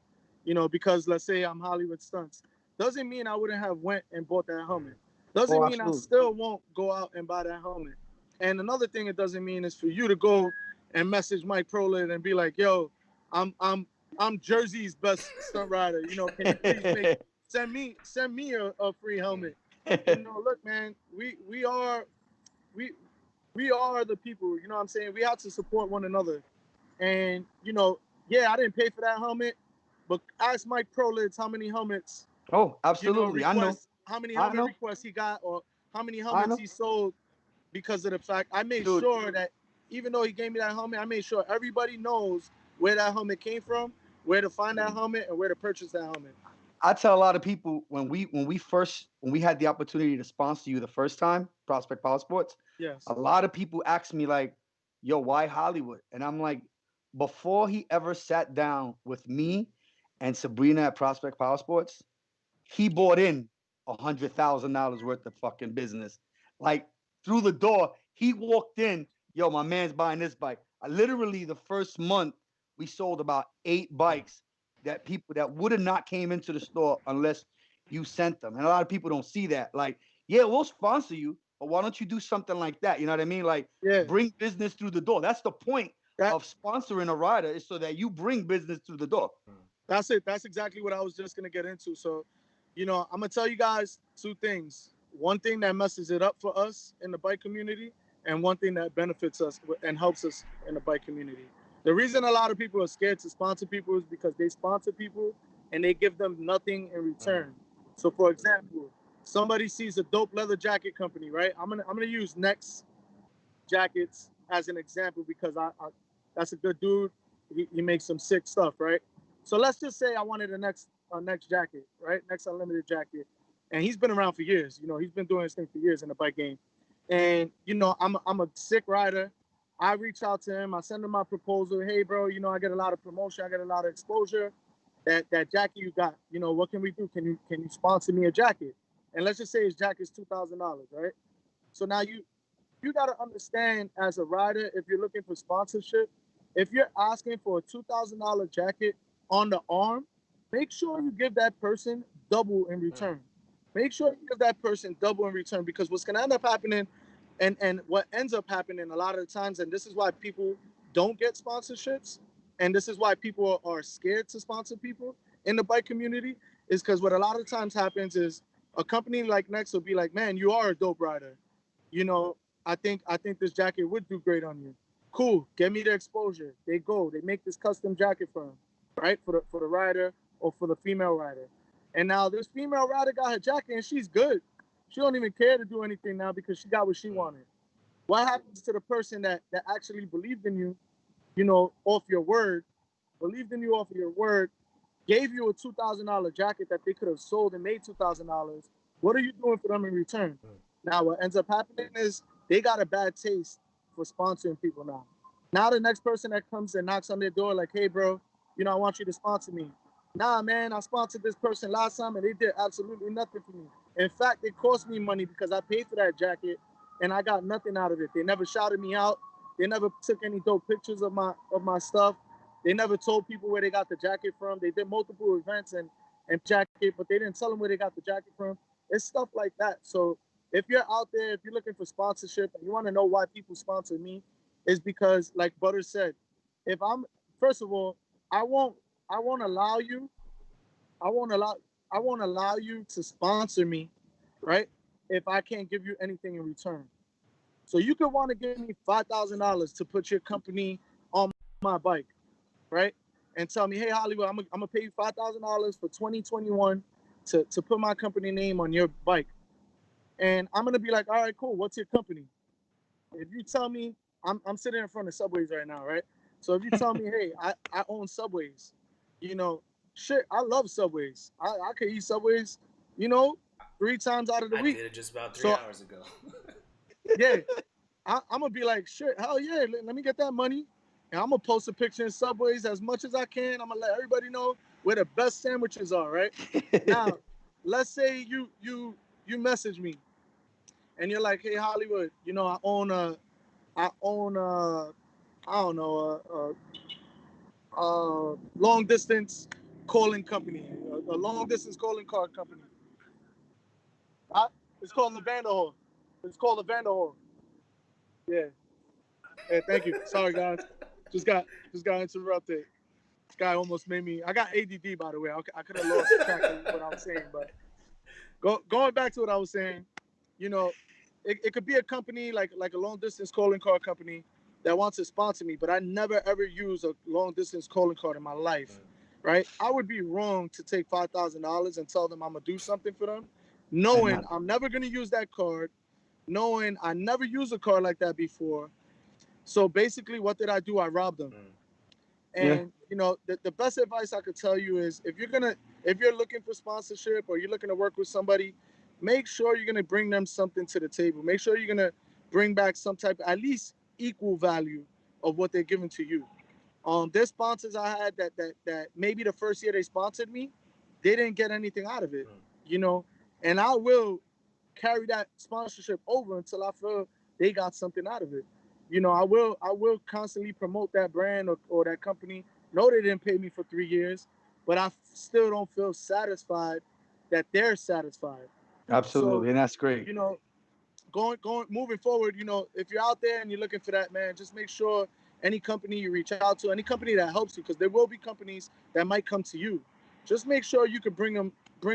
because let's say I'm Hollywood Stunts, doesn't mean I wouldn't have went and bought that helmet. Doesn't mean I still won't go out and buy that helmet. And another thing it doesn't mean is for you to go and message Mike Prolit and be like, yo, I'm Jersey's best stunt rider. Can you please send me a free helmet? Look, man, we are the people. You know what I'm saying? We have to support one another. And yeah, I didn't pay for that helmet, but ask Mike Prolitz how many helmets. Oh, absolutely. I know how many helmet requests he got, or how many helmets he sold, because of the fact I made sure that even though he gave me that helmet, I made sure everybody knows where that helmet came from, where to find that helmet, and where to purchase that helmet. I tell a lot of people when we had the opportunity to sponsor you the first time, Prospect Power Sports. Yes. A lot of people ask me like, "Yo, why Hollywood?" And I'm like, before he ever sat down with me and Sabrina at Prospect Power Sports, he bought in $100,000 worth of fucking business. Like, through the door, he walked in. Yo, my man's buying this bike. Literally, the first month, we sold about 8 bikes that people that would have not came into the store unless you sent them. And a lot of people don't see that. Like, yeah, we'll sponsor you, but why don't you do something like that? You know what I mean? Like, bring business through the door. That's the point of sponsoring a rider, is so that you bring business through the door. That's it. That's exactly what I was just going to get into. So, I'm going to tell you guys 2 things. One thing that messes it up for us in the bike community, and one thing that benefits us and helps us in the bike community. The reason a lot of people are scared to sponsor people is because they sponsor people and they give them nothing in return. So, for example, somebody sees a dope leather jacket company, right? I'm gonna use Next Jackets as an example, because I that's a good dude. He makes some sick stuff, right? So let's just say I wanted a Next jacket, right? Next Unlimited jacket, and he's been around for years. He's been doing this thing for years in the bike game, and I'm a sick rider. I reach out to him. I send him my proposal. Hey, bro, I get a lot of promotion. I get a lot of exposure. That jacket you got, what can we do? Can you sponsor me a jacket? And let's just say his jacket's $2,000, right? So now you got to understand, as a rider, if you're looking for sponsorship, if you're asking for a $2,000 jacket on the arm, make sure you give that person double in return. Make sure you give that person double in return, because what's going to end up happening, and what ends up happening a lot of the times, and this is why people don't get sponsorships, and this is why people are scared to sponsor people in the bike community, is because what a lot of times happens is a company like Next will be like, man, you are a dope rider. I think this jacket would do great on you. Cool, get me the exposure. They make this custom jacket for him, right? For the rider, or for the female rider. And now this female rider got her jacket and she's good. She don't even care to do anything now because she got what she wanted. What happens to the person that actually believed in you, off your word, gave you a $2,000 jacket that they could have sold and made $2,000? What are you doing for them in return? Now, what ends up happening is they got a bad taste for sponsoring people now. Now the next person that comes and knocks on their door like, hey, bro, I want you to sponsor me. Nah, man, I sponsored this person last time and they did absolutely nothing for me. In fact, it cost me money because I paid for that jacket and I got nothing out of it. They never shouted me out. They never took any dope pictures of my stuff. They never told people where they got the jacket from. They did multiple events and jacket, but they didn't tell them where they got the jacket from. It's stuff like that. So if you're out there, if you're looking for sponsorship and you want to know why people sponsor me, is because, like Butter said, first of all, I won't allow I won't allow you to sponsor me, right? If I can't give you anything in return. So you could want to give me $5,000 to put your company on my bike, right? And tell me, hey Hollywood, I'm gonna pay you $5,000 for 2021 to put my company name on your bike. And I'm gonna be like, all right, cool. What's your company? If you tell me, I'm sitting in front of Subways right now, right? So if you tell me, hey, I own Subways, you know, shit, I love Subways. I could eat Subways, you know, 3 times out of the I week. did it just about 3 So hours ago. yeah, I'm gonna be like, shit, hell yeah, let me get that money, and I'm gonna post a picture in Subways as much as I can. I'm gonna let everybody know where the best sandwiches are. Right now, let's say you message me, and you're like, hey Hollywood, you know, I own I don't know long distance calling company, a long distance calling card company. I, it's called the Vanderhall. It's called the Vanderhall. Yeah. Hey, thank you. Sorry, guys. Just got interrupted. This guy almost made me. I got ADD, by the way. I could have lost track of what I was saying, but going back to what I was saying, you know, it could be a company like a long distance calling card company that wants to sponsor me, but I never ever use a long distance calling card in my life, right? I would be wrong to take $5,000 and tell them I'm gonna do something for them, knowing I'm never gonna use that card, knowing I never used a card like that before. So basically, what did I do? I robbed them. And you know, the best advice I could tell you is if you're looking for sponsorship or you're looking to work with somebody, make sure you're gonna bring them something to the table. Make sure you're gonna bring back some type, at least equal value of what they're giving to you. There's sponsors I had that maybe the first year they sponsored me, they didn't get anything out of it, you know, and I will carry that sponsorship over until I feel they got something out of it. You know, I will constantly promote that brand or that company. No, they didn't pay me for 3 years, but I still don't feel satisfied that they're satisfied. So, Absolutely, and that's great. you know, moving forward, you know, if you're out there and you're looking for that, man, just make sure any company you reach out to, any company that helps you, because there will be companies that might come to you. Just make sure you can bring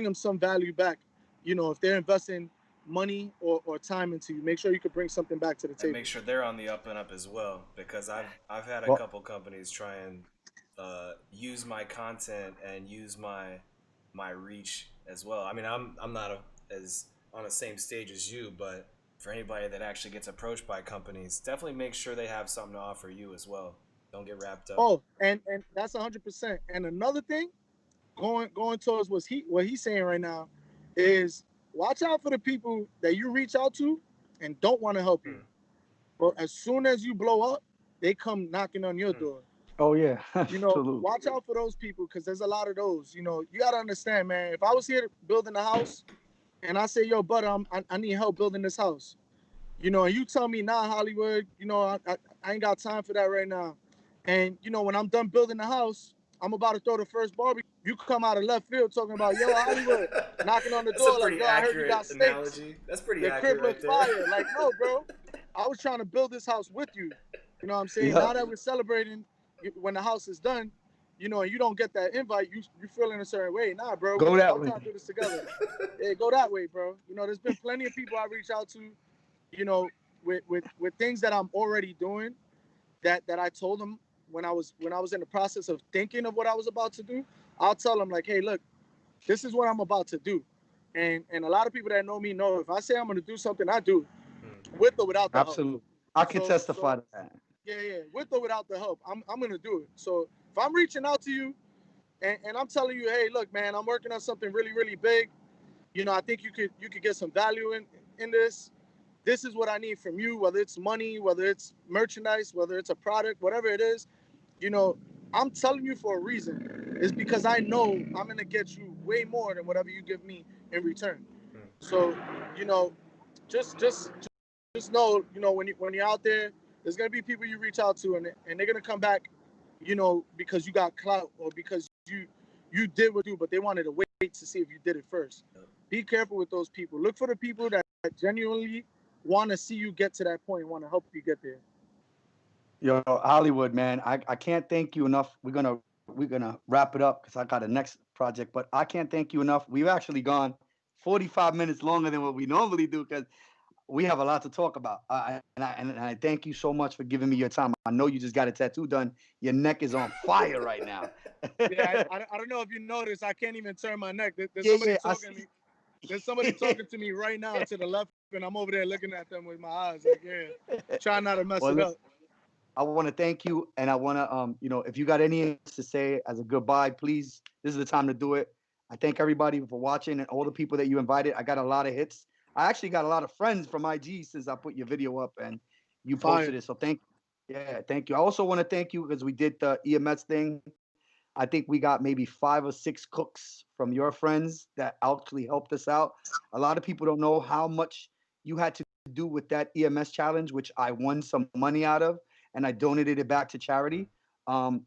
them some value back. You know, if they're investing money or time into you, make sure you can bring something back to the And table. make sure they're on the up and up as well, because I've had a Well, couple companies try and use my content and use my reach as well. I mean, I'm not as on the same stage as you, but for anybody that actually gets approached by companies, definitely make sure they have something to offer you as well. Don't get wrapped up. Oh, and that's 100%. And another thing, going towards what he's saying right now, is watch out for the people that you reach out to and don't want to help you. But as soon as you blow up, they come knocking on your door. oh yeah, You know, absolutely. watch out for those people because there's a lot of those. You know, you gotta understand, man. If I was here building a house and I say, yo, brother, I need help building this house, you know, and you tell me, nah, Hollywood, you know, I ain't got time for that right now. And you know, when I'm done building the house, I'm about to throw the first barbecue. You come out of left field talking about, yo, Hollywood, knocking on the That's a door like, pretty yo, I heard you accurate got steaks. analogy. That's pretty The crib accurate right looks there. fire. Like, no, bro. I was trying to build this house with you. You know what I'm saying? Yeah, Now that we're celebrating when the house is done, you know, and you don't get that invite, you feel in a certain way. Nah, bro, go that I'm way. trying to do this together. Yeah, go that way, bro. You know, there's been plenty of people I reach out to, you know, with things that I'm already doing that I told them when I was in the process of thinking of what I was about to do. I'll tell them like, hey, look, this is what I'm about to do. And a lot of people that know me know if I say I'm gonna do something, I do with or without the help. Absolutely, I can So testify to that. yeah, with or without the help, I'm gonna do it. So if I'm reaching out to you and I'm telling you, hey, look, man, I'm working on something really, really big. You know, I think you could get some value in this. This is what I need from you, whether it's money, whether it's merchandise, whether it's a product, whatever it is. You know, I'm telling you for a reason. It's because I know I'm gonna get you way more than whatever you give me in return. So, you know, just know, you know, when you're out there, there's gonna be people you reach out to, and they're gonna come back, you know, because you got clout or because you did what you do, but they wanted to wait to see if you did it first. Be careful with those people. Look for the people that genuinely want to see you get to that point, want to help you get there. Yo, Hollywood, man, I can't thank you enough. We're gonna we're gonna wrap it up because I got a next project. But I can't thank you enough. We've actually gone 45 minutes longer than what we normally do because we have a lot to talk about. And I thank you so much for giving me your time. I know you just got a tattoo done. Your neck is on fire right now. Yeah, I don't know if you noticed. I can't even turn my neck. There's Yeah, somebody yeah, talking to me. There's somebody talking to me right now to the left, and I'm over there looking at them with my eyes, like, yeah, trying not to mess Well, it up. I want to thank you, and I want to, if you got anything to say as a goodbye, please, this is the time to do it. I thank everybody for watching and all the people that you invited. I got a lot of hits. I actually got a lot of friends from IG since I put your video up and you Fire. posted it. So thank you. I also want to thank you because we did the EMS thing. I think we got maybe 5 or 6 cooks from your friends that actually helped us out. A lot of people don't know how much you had to do with that EMS challenge, which I won some money out of, and I donated it back to charity.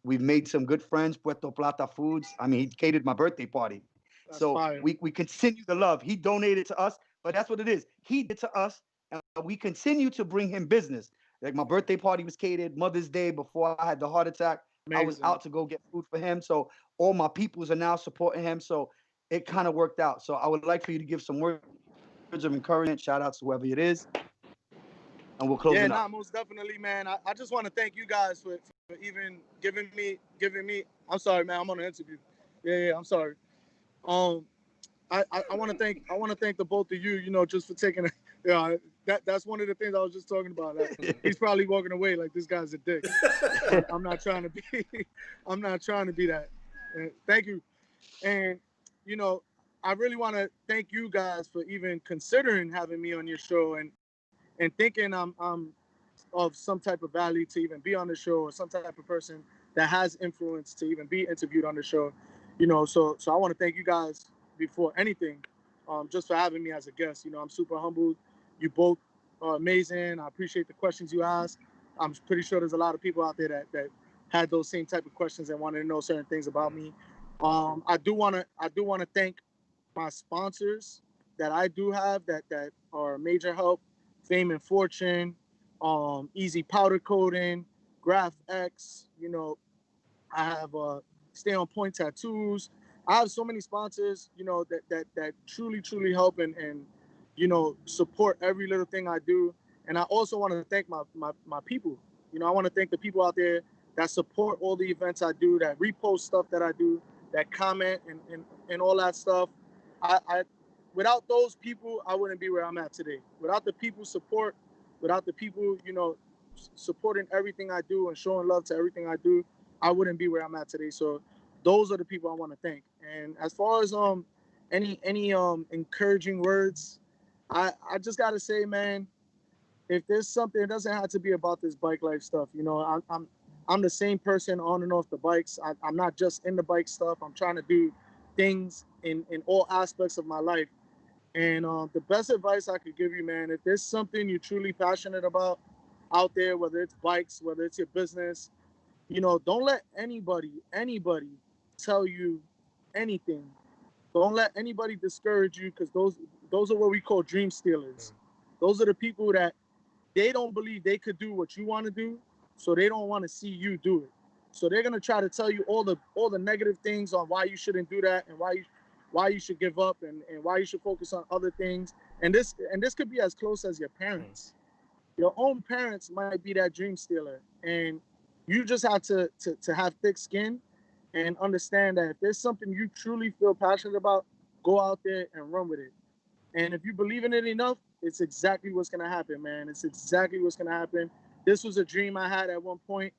We've made some good friends, Puerto Plata Foods. I mean, he catered my birthday party. That's So fire. we continue the love. He donated to us, but that's what it is. He did to us, and we continue to bring him business. Like my birthday party was catered, Mother's Day before I had the heart attack. I was Amazing. out to go get food for him. So all my peoples are now supporting him. So it kind of worked out. So I would like for you to give some words of encouragement. Shout out to whoever it is. And we'll close Yeah, it up. most definitely, man. I just want to thank you guys for even giving me. I'm sorry, man. I'm on an interview. Yeah, I'm sorry. Um, I want to thank the both of you. You know, just for taking. That's one of the things I was just talking about. He's probably walking away like this guy's a dick. I'm not trying to be. I'm not trying to be that. Thank you, and you know, I really want to thank you guys for even considering having me on your show and thinking I'm of some type of value to even be on the show or some type of person that has influence to even be interviewed on the show. You know, so I want to thank you guys before anything, just for having me as a guest. You know, I'm super humbled. You both are amazing. I appreciate the questions you asked. I'm pretty sure there's a lot of people out there that had those same type of questions and wanted to know certain things about me. I do want to thank my sponsors that I do have that are a major help. Fame and Fortune, Easy Powder Coating, Graph X. You know, I have Stay on Point Tattoos. I have so many sponsors, you know, that truly help and you know, support every little thing I do. And I also want to thank my people. You know, I want to thank the people out there that support all the events I do, that repost stuff that I do, that comment and all that stuff. I without those people, I wouldn't be where I'm at today. Without the people support, without the people, you know, supporting everything I do and showing love to everything I do, I wouldn't be where I'm at today. So those are the people I want to thank. And as far as any encouraging words, I just gotta say, man, if there's something, it doesn't have to be about this bike life stuff. You know, I'm the same person on and off the bikes. I'm not just in the bike stuff. I'm trying to do things in all aspects of my life. And the best advice I could give you, man, if there's something you're truly passionate about out there, whether it's bikes, whether it's your business, you know, don't let anybody tell you anything. Don't let anybody discourage you because those are what we call dream stealers. Those are the people that they don't believe they could do what you want to do, so they don't want to see you do it. So they're gonna try to tell you all the negative things on why you shouldn't do that and why you should give up and why you should focus on other things. And this could be as close as your parents. Your own parents might be that dream stealer, and you just have to have thick skin and understand that if there's something you truly feel passionate about, go out there and run with it. And if you believe in it enough, it's exactly what's gonna happen, man. It's exactly what's gonna happen. This was a dream I had at one point,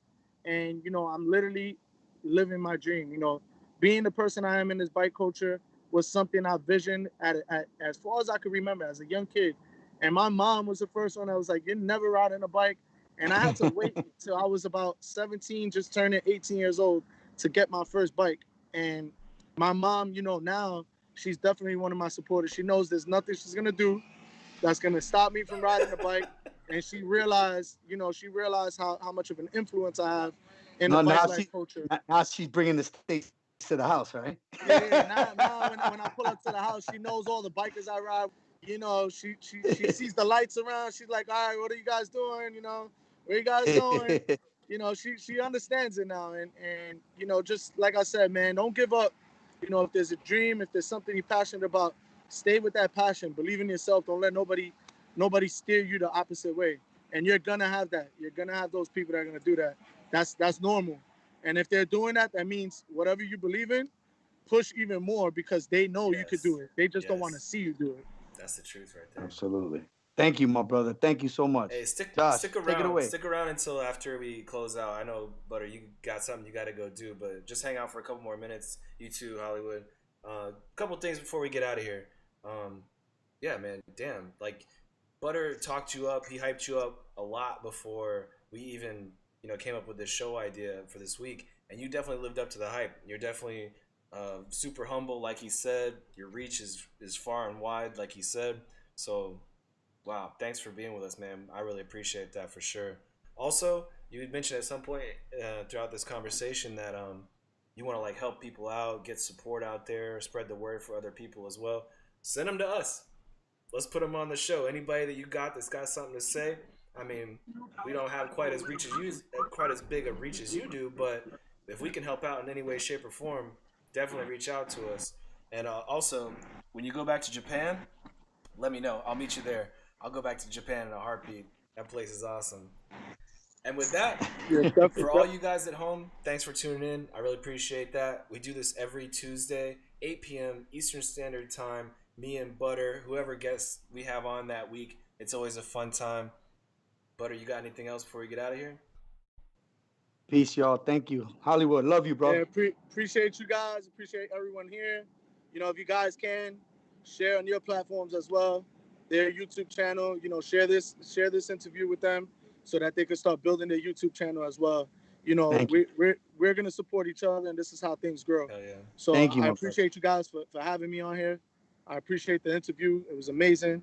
and you know, I'm literally living my dream. You know, being the person I am in this bike culture was something I visioned at as far as I could remember as a young kid. And my mom was the first one that was like, "You're never riding a bike." And I had to wait till I was about 17, just turning 18 years old, to get my first bike. And my mom, you know, now she's definitely one of my supporters. She knows there's nothing she's gonna do that's gonna stop me from riding the bike. And she realized, you know, how much of an influence I have in the No, bike life culture. now she's bringing the states to the house, right? Yeah. Now when I pull up to the house, she knows all the bikers I ride. You know, she sees the lights around. She's like, all right, what are you guys doing? You know, where you guys going? she understands it now, and just like I said, man, don't give up. If there's a dream, if there's something you're passionate about, stay with that passion. Believe in yourself. Don't let nobody steer you the opposite way. And you're gonna have that. You're gonna have those people that are gonna do that. That's normal. And if they're doing that, that means whatever you believe in, push even more because they know you could do Yes. it. They just don't want to Yes. see you do it. That's the truth right there. Absolutely. Thank you, my brother. Thank you so much. Hey, Josh, stick take it around. away. Stick around until after we close out. I know, Butter, you got something you got to go do, but just hang out for a couple more minutes. You too, Hollywood. Couple things before we get out of here. Yeah, man. Damn. Like, Butter talked you up. He hyped you up a lot before we even, came up with this show idea for this week. And you definitely lived up to the hype. You're definitely super humble, like he said. Your reach is far and wide, like he said. So, wow, thanks for being with us, man. I really appreciate that for sure. Also, you had mentioned at some point throughout this conversation that you want to like help people out, get support out there, spread the word for other people as well. Send them to us. Let's put them on the show. Anybody that you got that's got something to say. I mean, we don't have quite as quite as big a reach as you do, but if we can help out in any way, shape, or form, definitely reach out to us. And also, when you go back to Japan, let me know. I'll meet you there. I'll go back to Japan in a heartbeat. That place is awesome. And with that, Yeah, for all you guys at home, thanks for tuning in. I really appreciate that. We do this every Tuesday, 8 p.m. Eastern Standard Time. Me and Butter, whoever guests we have on that week, it's always a fun time. Butter, you got anything else before we get out of here? Peace, y'all. Thank you. Hollywood, love you, bro. Yeah, appreciate you guys. Appreciate everyone here. If you guys can share on your platforms as well, their YouTube channel. Share this interview with them so that they can start building their YouTube channel as well. Thank you. We're gonna support each other, and this is how things grow. Hell yeah. So Thank you, I my brother. appreciate you guys for having me on here. I appreciate the interview. It was amazing.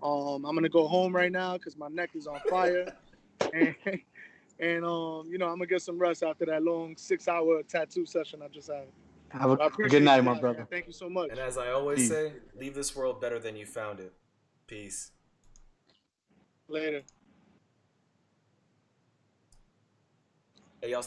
I'm gonna go home right now because my neck is on fire, and I'm gonna get some rest after that long 6-hour tattoo session I just had. Have I a appreciate good night, you my guys, brother. man. Thank you so much. And as I always Peace. say, leave this world better than you found it. Peace. Later. Hey, y'all.